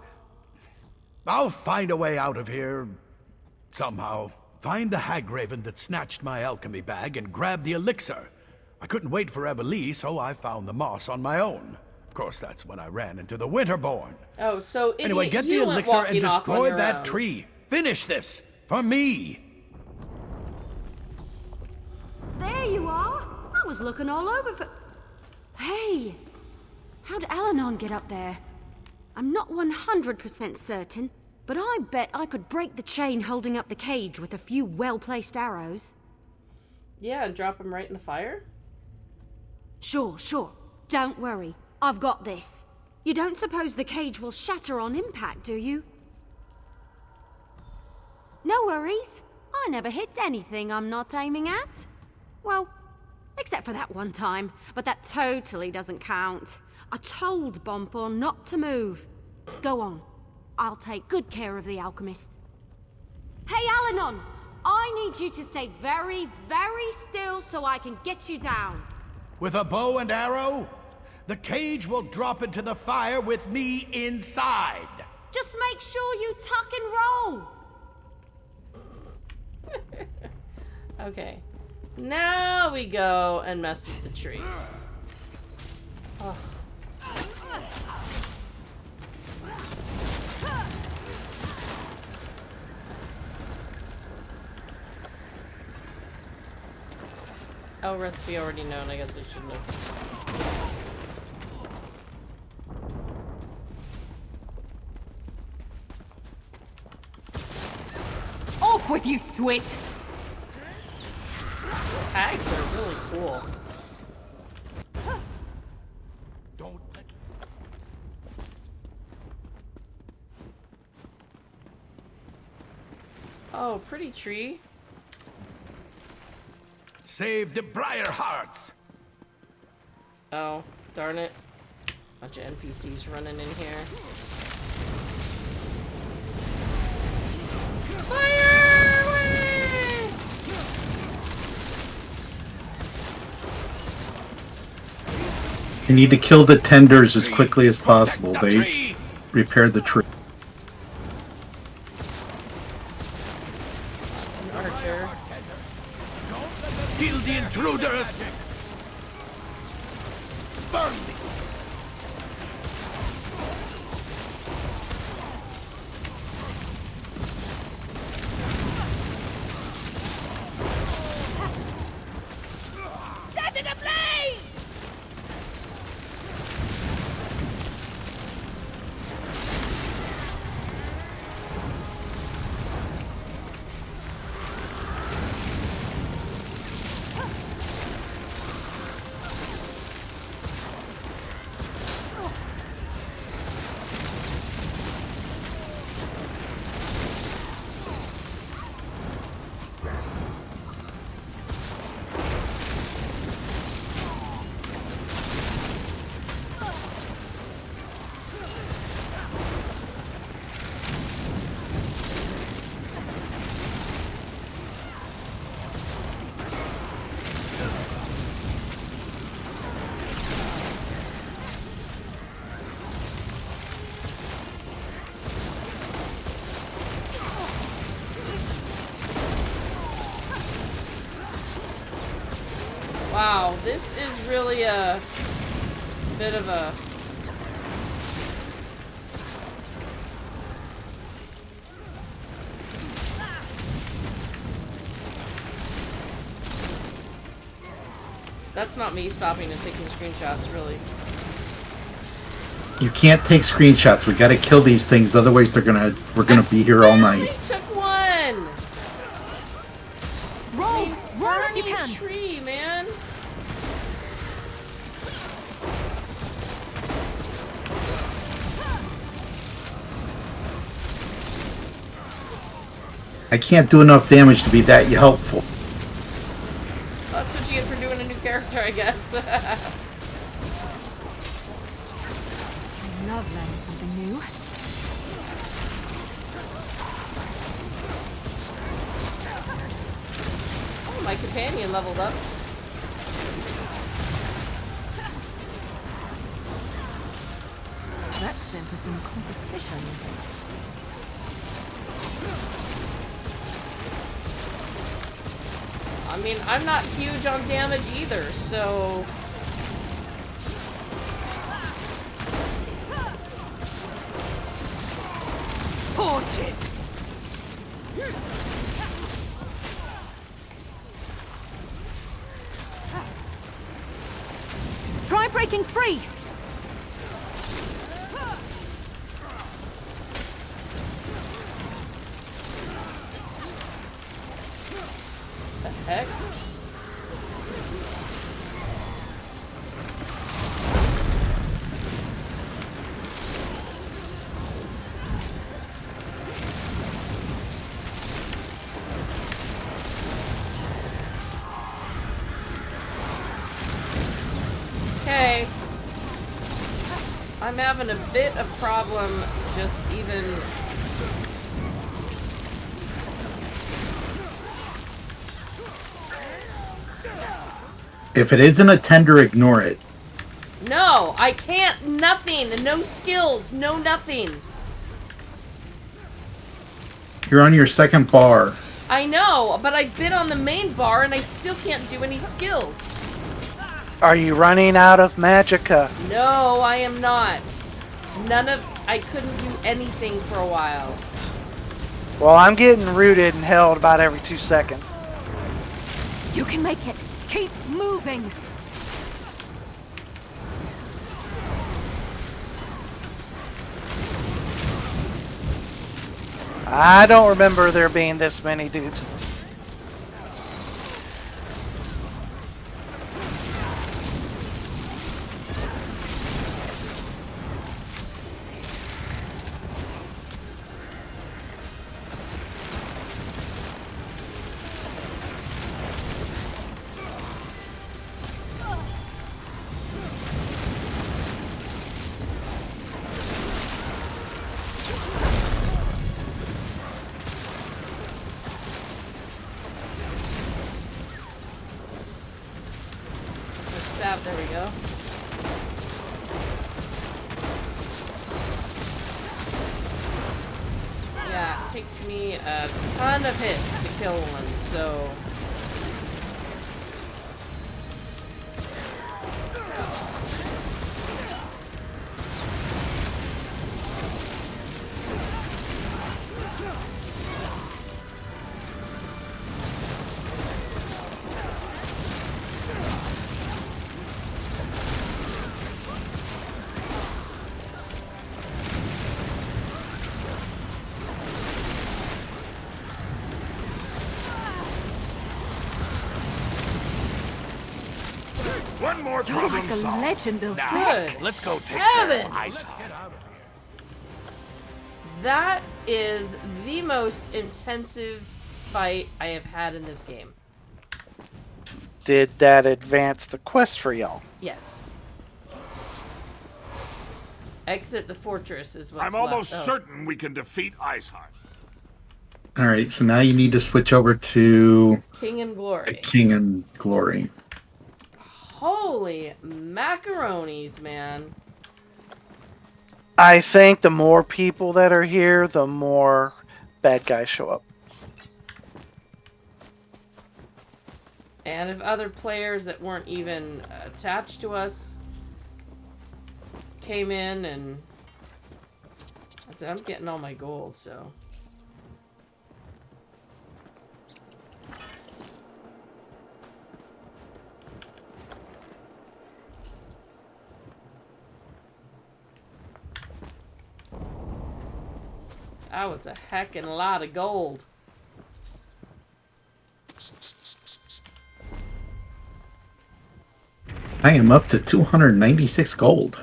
find a way out of here somehow. Find the Hagraven that snatched my alchemy bag and grab the elixir. I couldn't wait for Eveli, so I found the moss on my own. Of course, that's when I ran into the Winterborn. Oh, so idiot, anyway, get the you went elixir and walking off on destroy your that own. tree. Finish this for me. There you are. I was looking all over for... Hey! How'd Alanon get up there? I'm not 100% certain, but I bet I could break the chain holding up the cage with a few well-placed arrows. Yeah, and drop him right in the fire? Sure. Don't worry. I've got this. You don't suppose the cage will shatter on impact, do you? No worries. I never hit anything I'm not aiming at. Well, except for that one time, but that totally doesn't count. I told Bompor not to move. Go on. I'll take good care of the alchemist. Hey, Alanon! I need you to stay very, very still so I can get you down. With a bow and arrow? The cage will drop into the fire with me inside. Just make sure you tuck and roll. Okay. Now we go and mess with the tree. Oh. Oh, recipe already known. I guess I shouldn't have. Off with you, Swit! Tags are really cool. Oh, pretty tree. Save the Briarhearts! Oh, darn it. Bunch of NPCs running in here. Fire away! You need to kill the tenders as quickly as possible. They repaired the tree. An archer. Kill the intruders! Burn me! Set it ablaze! Wow, this is really a bit of a... That's not me stopping and taking screenshots, really. You can't take screenshots. We gotta kill these things, otherwise we're gonna be here all night. I took one! Roll! Roll if you Burning can! tree, man! I can't do enough damage to be that helpful. That's what you get for doing a new character, I guess. I love learning something new. Oh, my companion leveled up. That's sent for some competition. I mean, I'm not huge on damage either, so... Torch it! Try breaking free! The heck? Okay. I'm having a bit of problem just even... If it isn't a tender, ignore it. No, I can't. Nothing. No skills. No nothing. You're on your second bar. I know, but I've been on the main bar and I still can't do any skills. Are you running out of magicka? No, I am not. I couldn't do anything for a while. Well, I'm getting rooted and held about every 2 seconds. You can make it. Keep moving. I don't remember there being this many dudes. There we go. Yeah, it takes me a ton of hits to kill one, so... One more You're problem like a solved. legend of Now, Good let's go take care of heavens. Ice. That is the most intensive fight I have had in this game. Did that advance the quest for y'all? Yes. Exit the fortress is what's I'm almost left. certain we can defeat Iceheart. Alright, so now you need to switch over to King and Glory. King and Glory. Holy macaronis, man. I think the more people that are here, the more bad guys show up. And if other players that weren't even attached to us came in and... I'm getting all my gold, so... That was a heckin' lot of gold. I am up to 296 gold.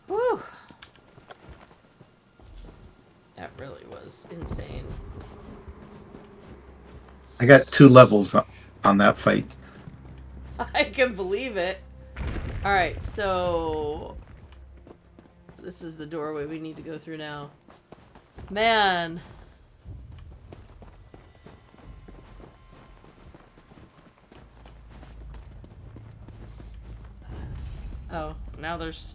Whew. That really was insane. I got 2 levels on that fight. I can believe it. Alright, so... This is the doorway we need to go through now. Man. Oh, now there's...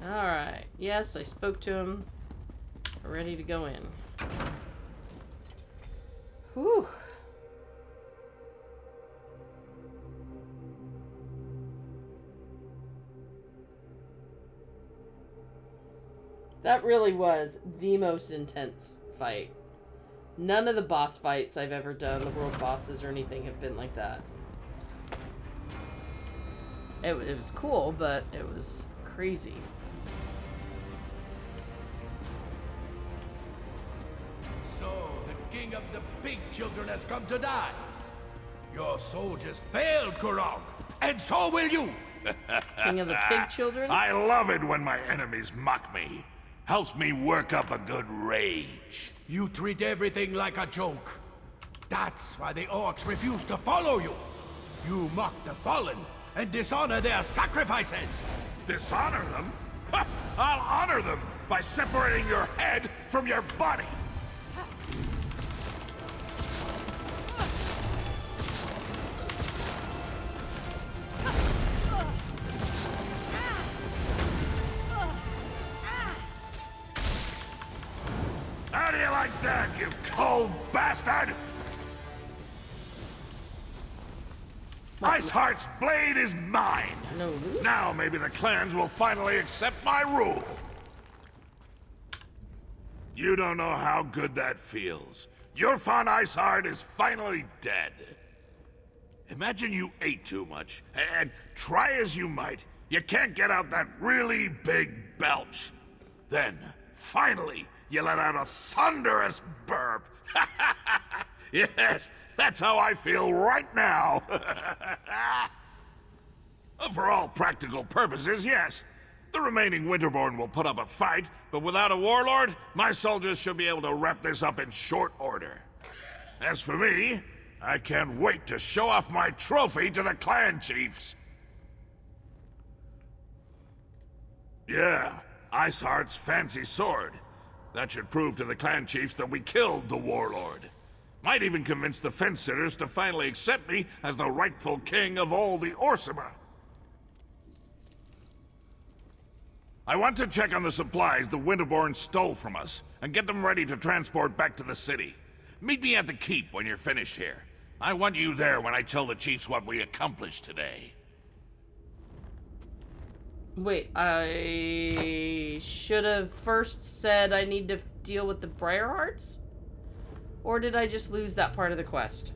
Alright, yes, I spoke to him. We're ready to go in. Whew. That really was the most intense fight. None of the boss fights I've ever done, the world bosses or anything, have been like that. It was cool, but it was crazy. So, the king of the pig children has come to die. Your soldiers failed, Kurog, and so will you. King of the pig children? I love it when my enemies mock me. Helps me work up a good rage. You treat everything like a joke. That's why the orcs refuse to follow you. You mock the fallen and dishonor their sacrifices. Dishonor them? Ha! I'll honor them by separating your head from your body. How do you like that, you cold bastard? Iceheart's blade is mine. No. Now maybe the clans will finally accept my rule. You don't know how good that feels. Your fun Iceheart is finally dead. Imagine you ate too much, and try as you might, you can't get out that really big belch. Then, finally, you let out a thunderous burp. Yes, that's how I feel right now. For all practical purposes, yes. The remaining Winterborn will put up a fight, but without a warlord, my soldiers should be able to wrap this up in short order. As for me, I can't wait to show off my trophy to the clan chiefs. Yeah, Iceheart's fancy sword. That should prove to the clan chiefs that we killed the warlord. Might even convince the fence-sitters to finally accept me as the rightful king of all the Orsimer. I want to check on the supplies the Winterborn stole from us, and get them ready to transport back to the city. Meet me at the keep when you're finished here. I want you there when I tell the chiefs what we accomplished today. Wait, I should have first said I need to deal with the Briarhearts? Or did I just lose that part of the quest?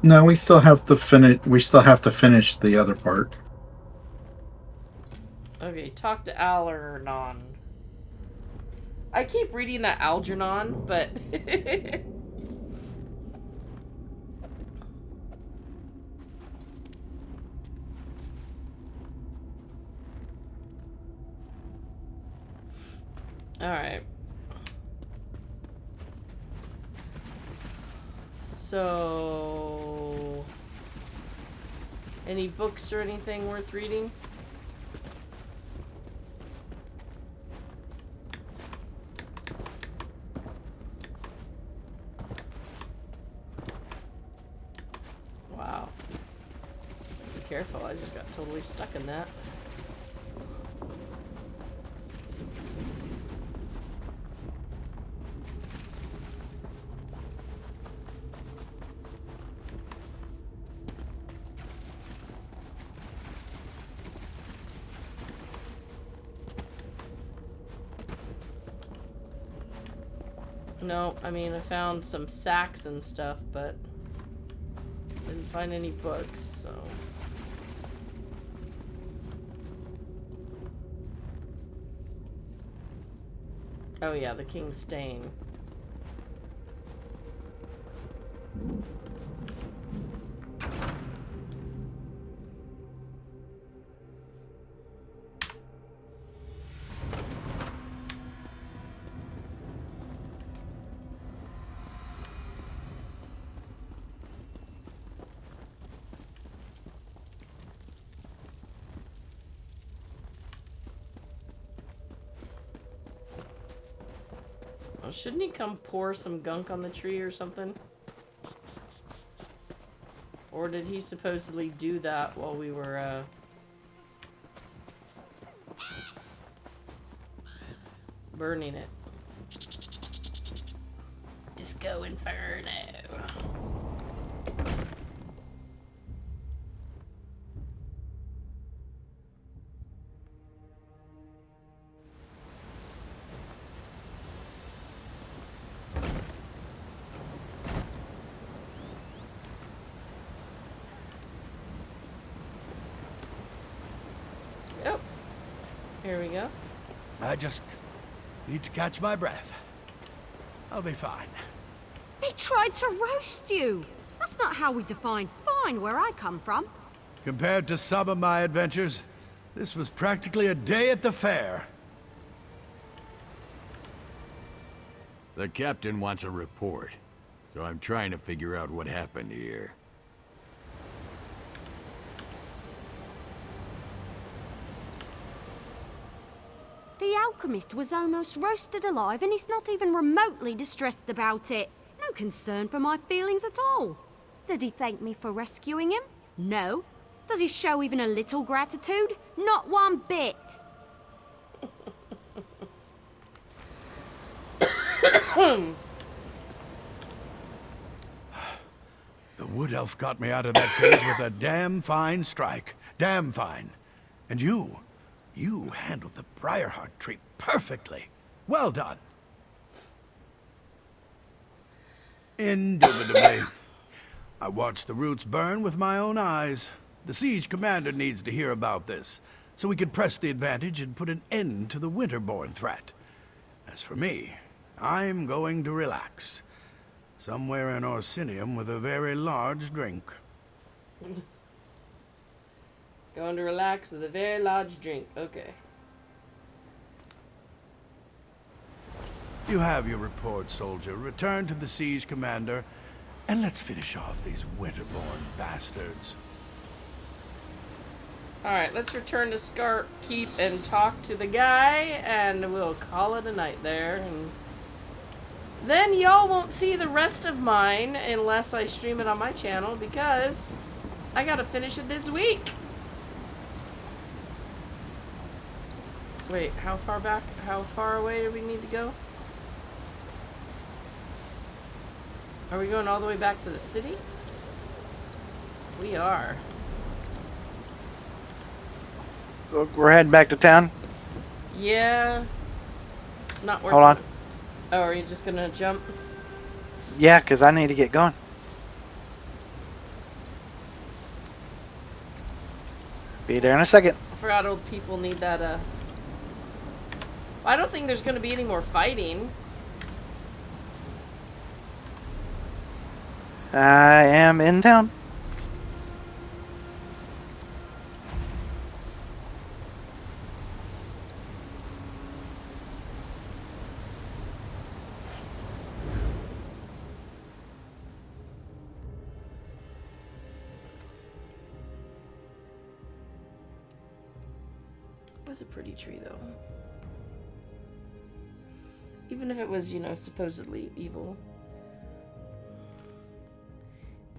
No, we still have to finish. We still have to finish the other part. Okay, talk to Algernon. I keep reading that Algernon, but... Alright. So... Any books or anything worth reading? Wow. Be careful, I just got totally stuck in that. No, I mean, I found some sacks and stuff, but didn't find any books, so... Oh yeah, the King's Stain. Oh, shouldn't he come pour some gunk on the tree or something? Or did he supposedly do that while we were, burning it? Disco Inferno. Here we go. I just need to catch my breath. I'll be fine. They tried to roast you. That's not how we define fine where I come from. Compared to some of my adventures, this was practically a day at the fair. The captain wants a report, so I'm trying to figure out what happened here. The alchemist was almost roasted alive, and he's not even remotely distressed about it. No concern for my feelings at all. Did he thank me for rescuing him? No. Does he show even a little gratitude? Not one bit. The wood elf got me out of that cage with a damn fine strike. Damn fine. And you handled the Briarheart tree perfectly. Well done. Indubitably. I watched the roots burn with my own eyes. The siege commander needs to hear about this, so we can press the advantage and put an end to the Winterborn threat. As for me, I'm going to relax. Somewhere in Orsinium with a very large drink. Going to relax with a very large drink. Okay. You have your report, soldier. Return to the siege commander, and let's finish off these Winterborn bastards. Alright, let's return to Scarp Keep and talk to the guy, and we'll call it a night there. And then y'all won't see the rest of mine unless I stream it on my channel, because I gotta finish it this week. Wait, how far back? How far away do we need to go? Are we going all the way back to the city? We are. We're heading back to town. Yeah. Not worth Hold on. it. Oh, are you just gonna jump? Yeah, because I need to get going. Be there in a second. I forgot old people need that, I don't think there's gonna be any more fighting. I am in town. was a pretty tree, though. Even if it was, you know, supposedly evil.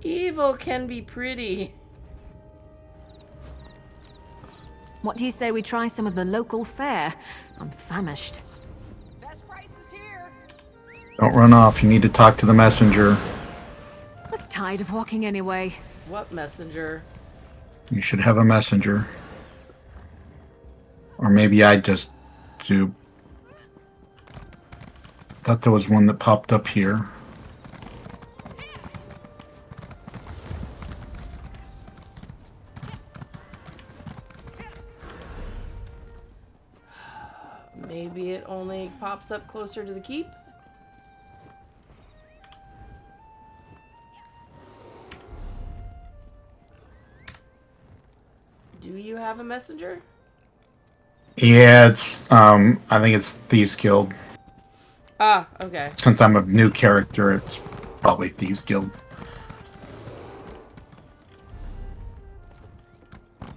Evil can be pretty. What do you say we try some of the local fare? I'm famished. Don't run off. You need to talk to the messenger. I was tired of walking anyway. What messenger? You should have a messenger. Or maybe I just do. Thought there was one that popped up here. Maybe it only pops up closer to the keep? Do you have a messenger? Yeah, it's I think it's Thieves Guild. Ah, okay. Since I'm a new character, it's probably Thieves Guild.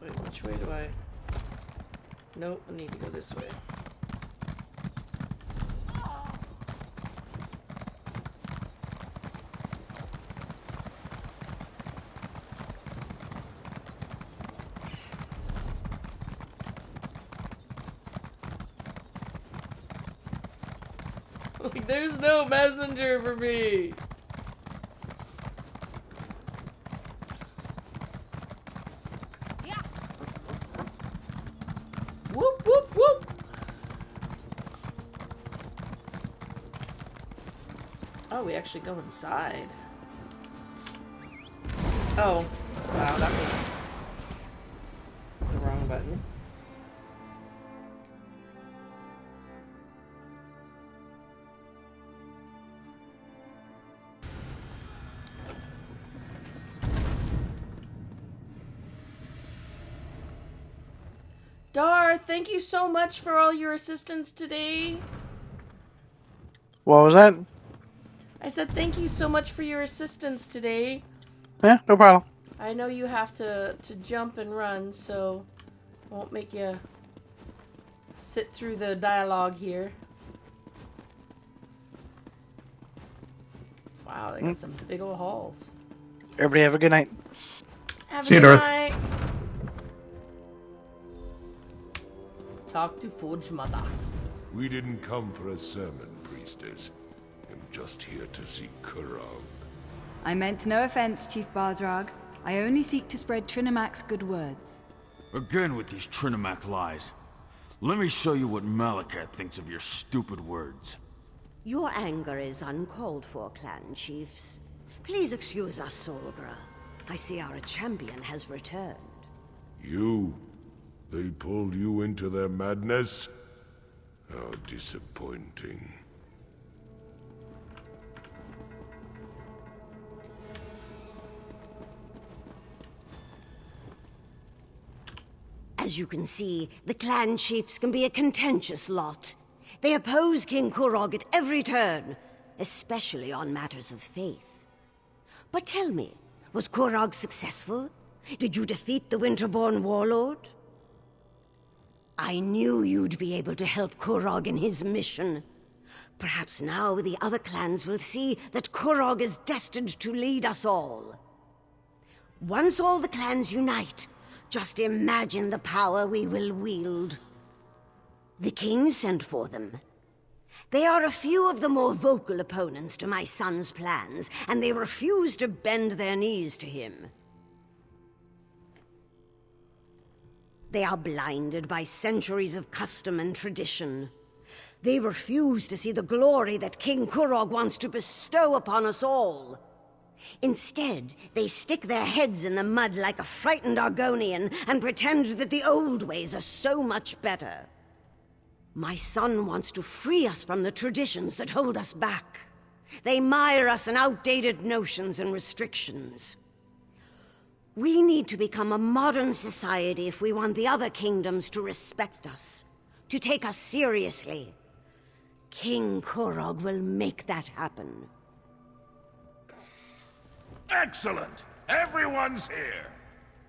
Wait, which way do I... Nope, I need to go this way. Like, there's no messenger for me. Whoop, whoop, whoop. Oh, we actually go inside. Oh, wow, that was the wrong button. Dar, thank you so much for all your assistance today. What was that? I said thank you so much for your assistance today. Yeah, no problem. I know you have to jump and run, so I won't make you sit through the dialogue here. Wow, they got some big old halls. Everybody have a good night. Have See a you, good Darth. night. Talk to Forge Mother. We didn't come for a sermon, priestess. I'm just here to see Kurog. I meant no offense, Chief Barzrag. I only seek to spread Trinamac's good words. Again with these Trinimac lies. Let me show you what Malakat thinks of your stupid words. Your anger is uncalled for, clan chiefs. Please excuse us, Solgra. I see our champion has returned. You? They pulled you into their madness? How disappointing. As you can see, the clan chiefs can be a contentious lot. They oppose King Kurog at every turn, especially on matters of faith. But tell me, was Kurog successful? Did you defeat the Winterborn warlord? I knew you'd be able to help Kurog in his mission. Perhaps now the other clans will see that Kurog is destined to lead us all. Once all the clans unite, just imagine the power we will wield. The king sent for them. They are a few of the more vocal opponents to my son's plans, and they refuse to bend their knees to him. They are blinded by centuries of custom and tradition. They refuse to see the glory that King Kurog wants to bestow upon us all. Instead, they stick their heads in the mud like a frightened Argonian and pretend that the old ways are so much better. My son wants to free us from the traditions that hold us back. They mire us in outdated notions and restrictions. We need to become a modern society if we want the other kingdoms to respect us, to take us seriously. King Kurog will make that happen. Excellent! Everyone's here.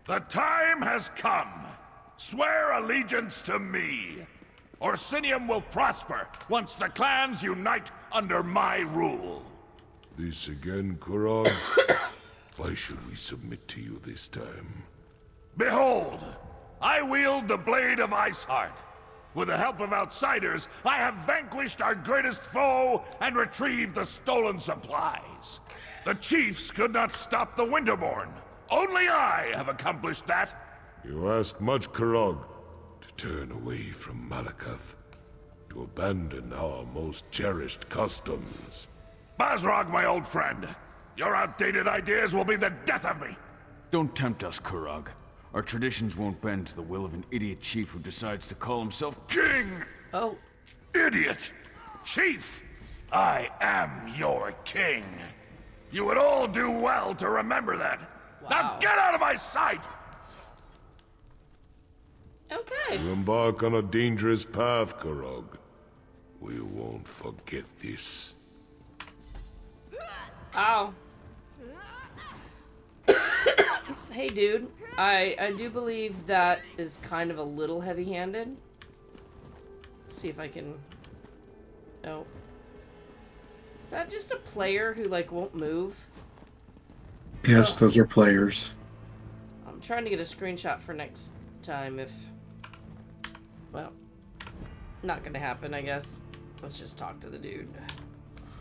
The time has come. Swear allegiance to me. Orsinium will prosper once the clans unite under my rule. This again, Kurog? Why should we submit to you this time? Behold, I wield the Blade of Iceheart. With the help of outsiders, I have vanquished our greatest foe and retrieved the stolen supplies. The chiefs could not stop the Winterborn. Only I have accomplished that. You ask much, Kurog, to turn away from Malakath, to abandon our most cherished customs. Basrog, my old friend, your outdated ideas will be the death of me. Don't tempt us, Kurog. Our traditions won't bend to the will of an idiot chief who decides to call himself king. Oh. Idiot. Chief, I am your king. You would all do well to remember that. Wow. Now get out of my sight! Okay. You embark on a dangerous path, Kurog. We won't forget this. Ow. Hey, dude. I do believe that is kind of a little heavy-handed. Let's see if I can... No. Is that just a player who, like, won't move? Yes, those are players. I'm trying to get a screenshot for next time if... Well, not gonna happen, I guess. Let's just talk to the dude.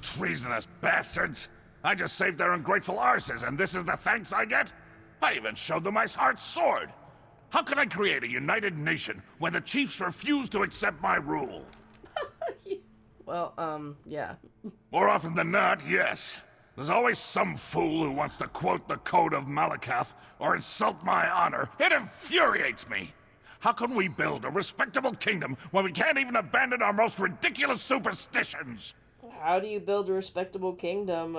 Treasonous bastards! I just saved their ungrateful arses, and this is the thanks I get? I even showed them Iceheart's sword! How can I create a united nation when the chiefs refuse to accept my rule? Well, yeah. More often than not, yes. There's always some fool who wants to quote the Code of Malakath or insult my honor. It infuriates me! How can we build a respectable kingdom when we can't even abandon our most ridiculous superstitions? How do you build a respectable kingdom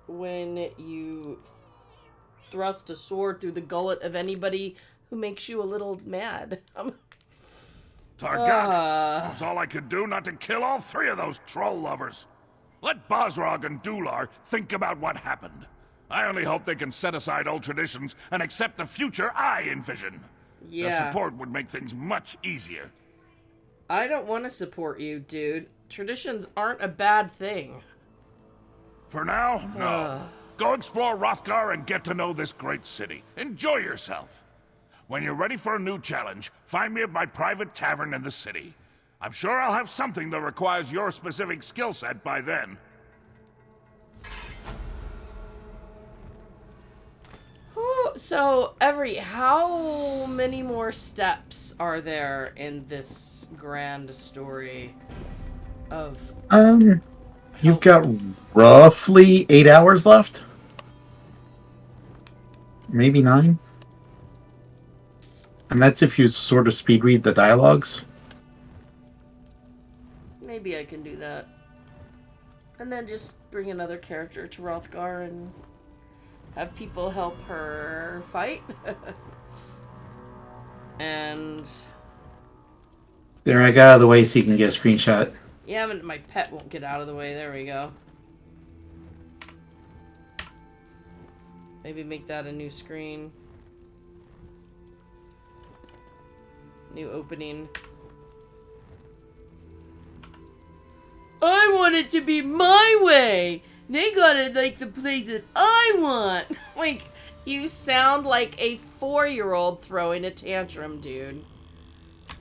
when you thrust a sword through the gullet of anybody who makes you a little mad? Targat, that's all I could do not to kill all three of those troll lovers. Let Basrog and Dular think about what happened. I only hope they can set aside old traditions and accept the future I envision. Yeah. Their support would make things much easier. I don't want to support you, dude. Traditions aren't a bad thing. For now, no. Go explore Rothgar and get to know this great city. Enjoy yourself. When you're ready for a new challenge, find me at my private tavern in the city. I'm sure I'll have something that requires your specific skill set by then. So, how many more steps are there in this grand story of... You've got roughly 8 hours left. Maybe 9. And that's if you sort of speed read the dialogues. Maybe I can do that. And then just bring another character to Rothgar and have people help her fight. And... There, I got out of the way so you can get a screenshot. Yeah, but my pet won't get out of the way. There we go. Maybe make that a new screen. New opening. I want it to be my way! They got it like the place that I want! Like, you sound like a 4-year-old throwing a tantrum, dude.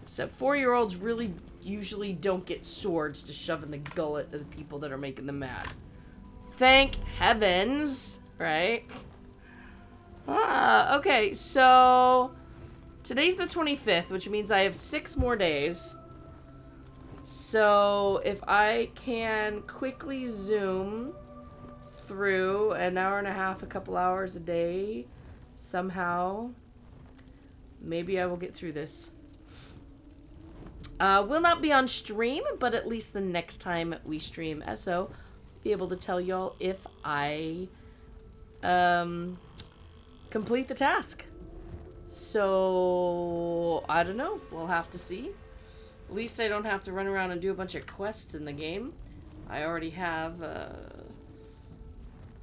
Except 4-year-olds really usually don't get swords to shove in the gullet of the people that are making them mad. Thank heavens, right? Okay, so today's the 25th, which means I have 6 more days. So if I can quickly zoom through an hour and a half, a couple hours a day, somehow, maybe I will get through this. Will not be on stream, but at least the next time we stream SO, be able to tell y'all if I complete the task. So, I don't know. We'll have to see. At least I don't have to run around and do a bunch of quests in the game. I already have,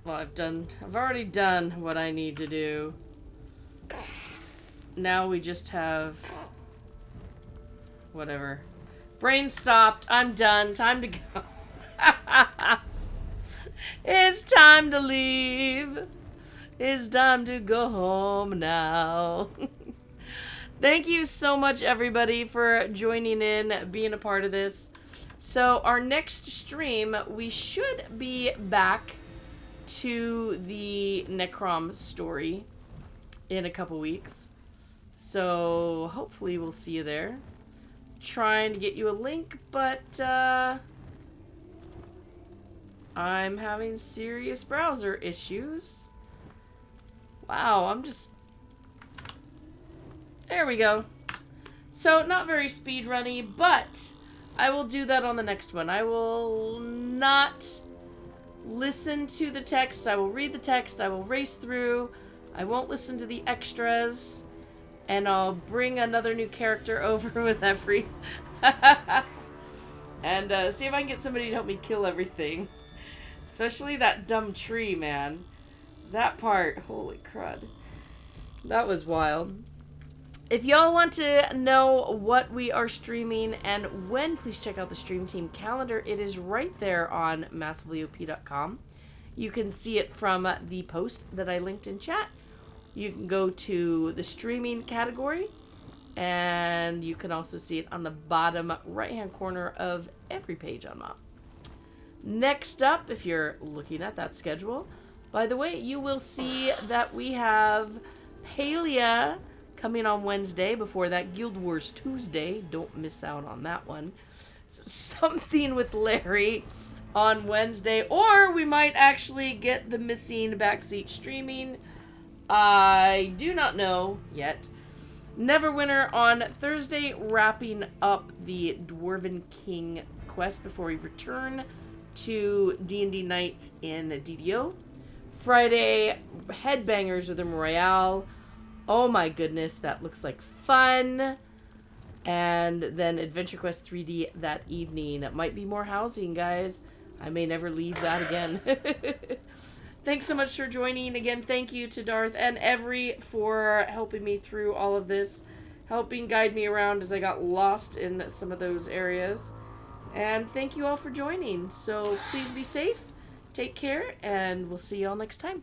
well, I've already done what I need to do. Now we just have whatever. Brain stopped. I'm done. Time to go. It's time to leave. It's time to go home now. Thank you so much, everybody, for joining in, being a part of this. So our next stream, we should be back to the Necrom story in a couple weeks. So hopefully we'll see you there. Trying to get you a link, but I'm having serious browser issues. Wow, I'm just... There we go. So, not very speedrunny, but I will do that on the next one. I will not listen to the text. I will read the text. I will race through. I won't listen to the extras. And I'll bring another new character over with every... and see if I can get somebody to help me kill everything. Especially that dumb tree, man. That part, holy crud. That was wild. If y'all want to know what we are streaming and when, please check out the Stream Team calendar. It is right there on massivelyop.com. You can see it from the post that I linked in chat. You can go to the streaming category, and you can also see it on the bottom right-hand corner of every page on Mop. Next up, if you're looking at that schedule, by the way, you will see that we have Palia coming on Wednesday before that Guild Wars Tuesday. Don't miss out on that one. Something with Larry on Wednesday, or we might actually get the missing backseat streaming. I do not know yet. Neverwinter on Thursday, wrapping up the Dwarven King quest before we return to D&D Nights in DDO. Friday, Headbangers Rhythm Royale. Oh my goodness, that looks like fun. And then Adventure Quest 3D that evening. It might be more housing, guys. I may never leave that again. Thanks so much for joining. Again, thank you to Darth and Every for helping me through all of this. Helping guide me around as I got lost in some of those areas. And thank you all for joining. So please be safe, take care, and we'll see you all next time.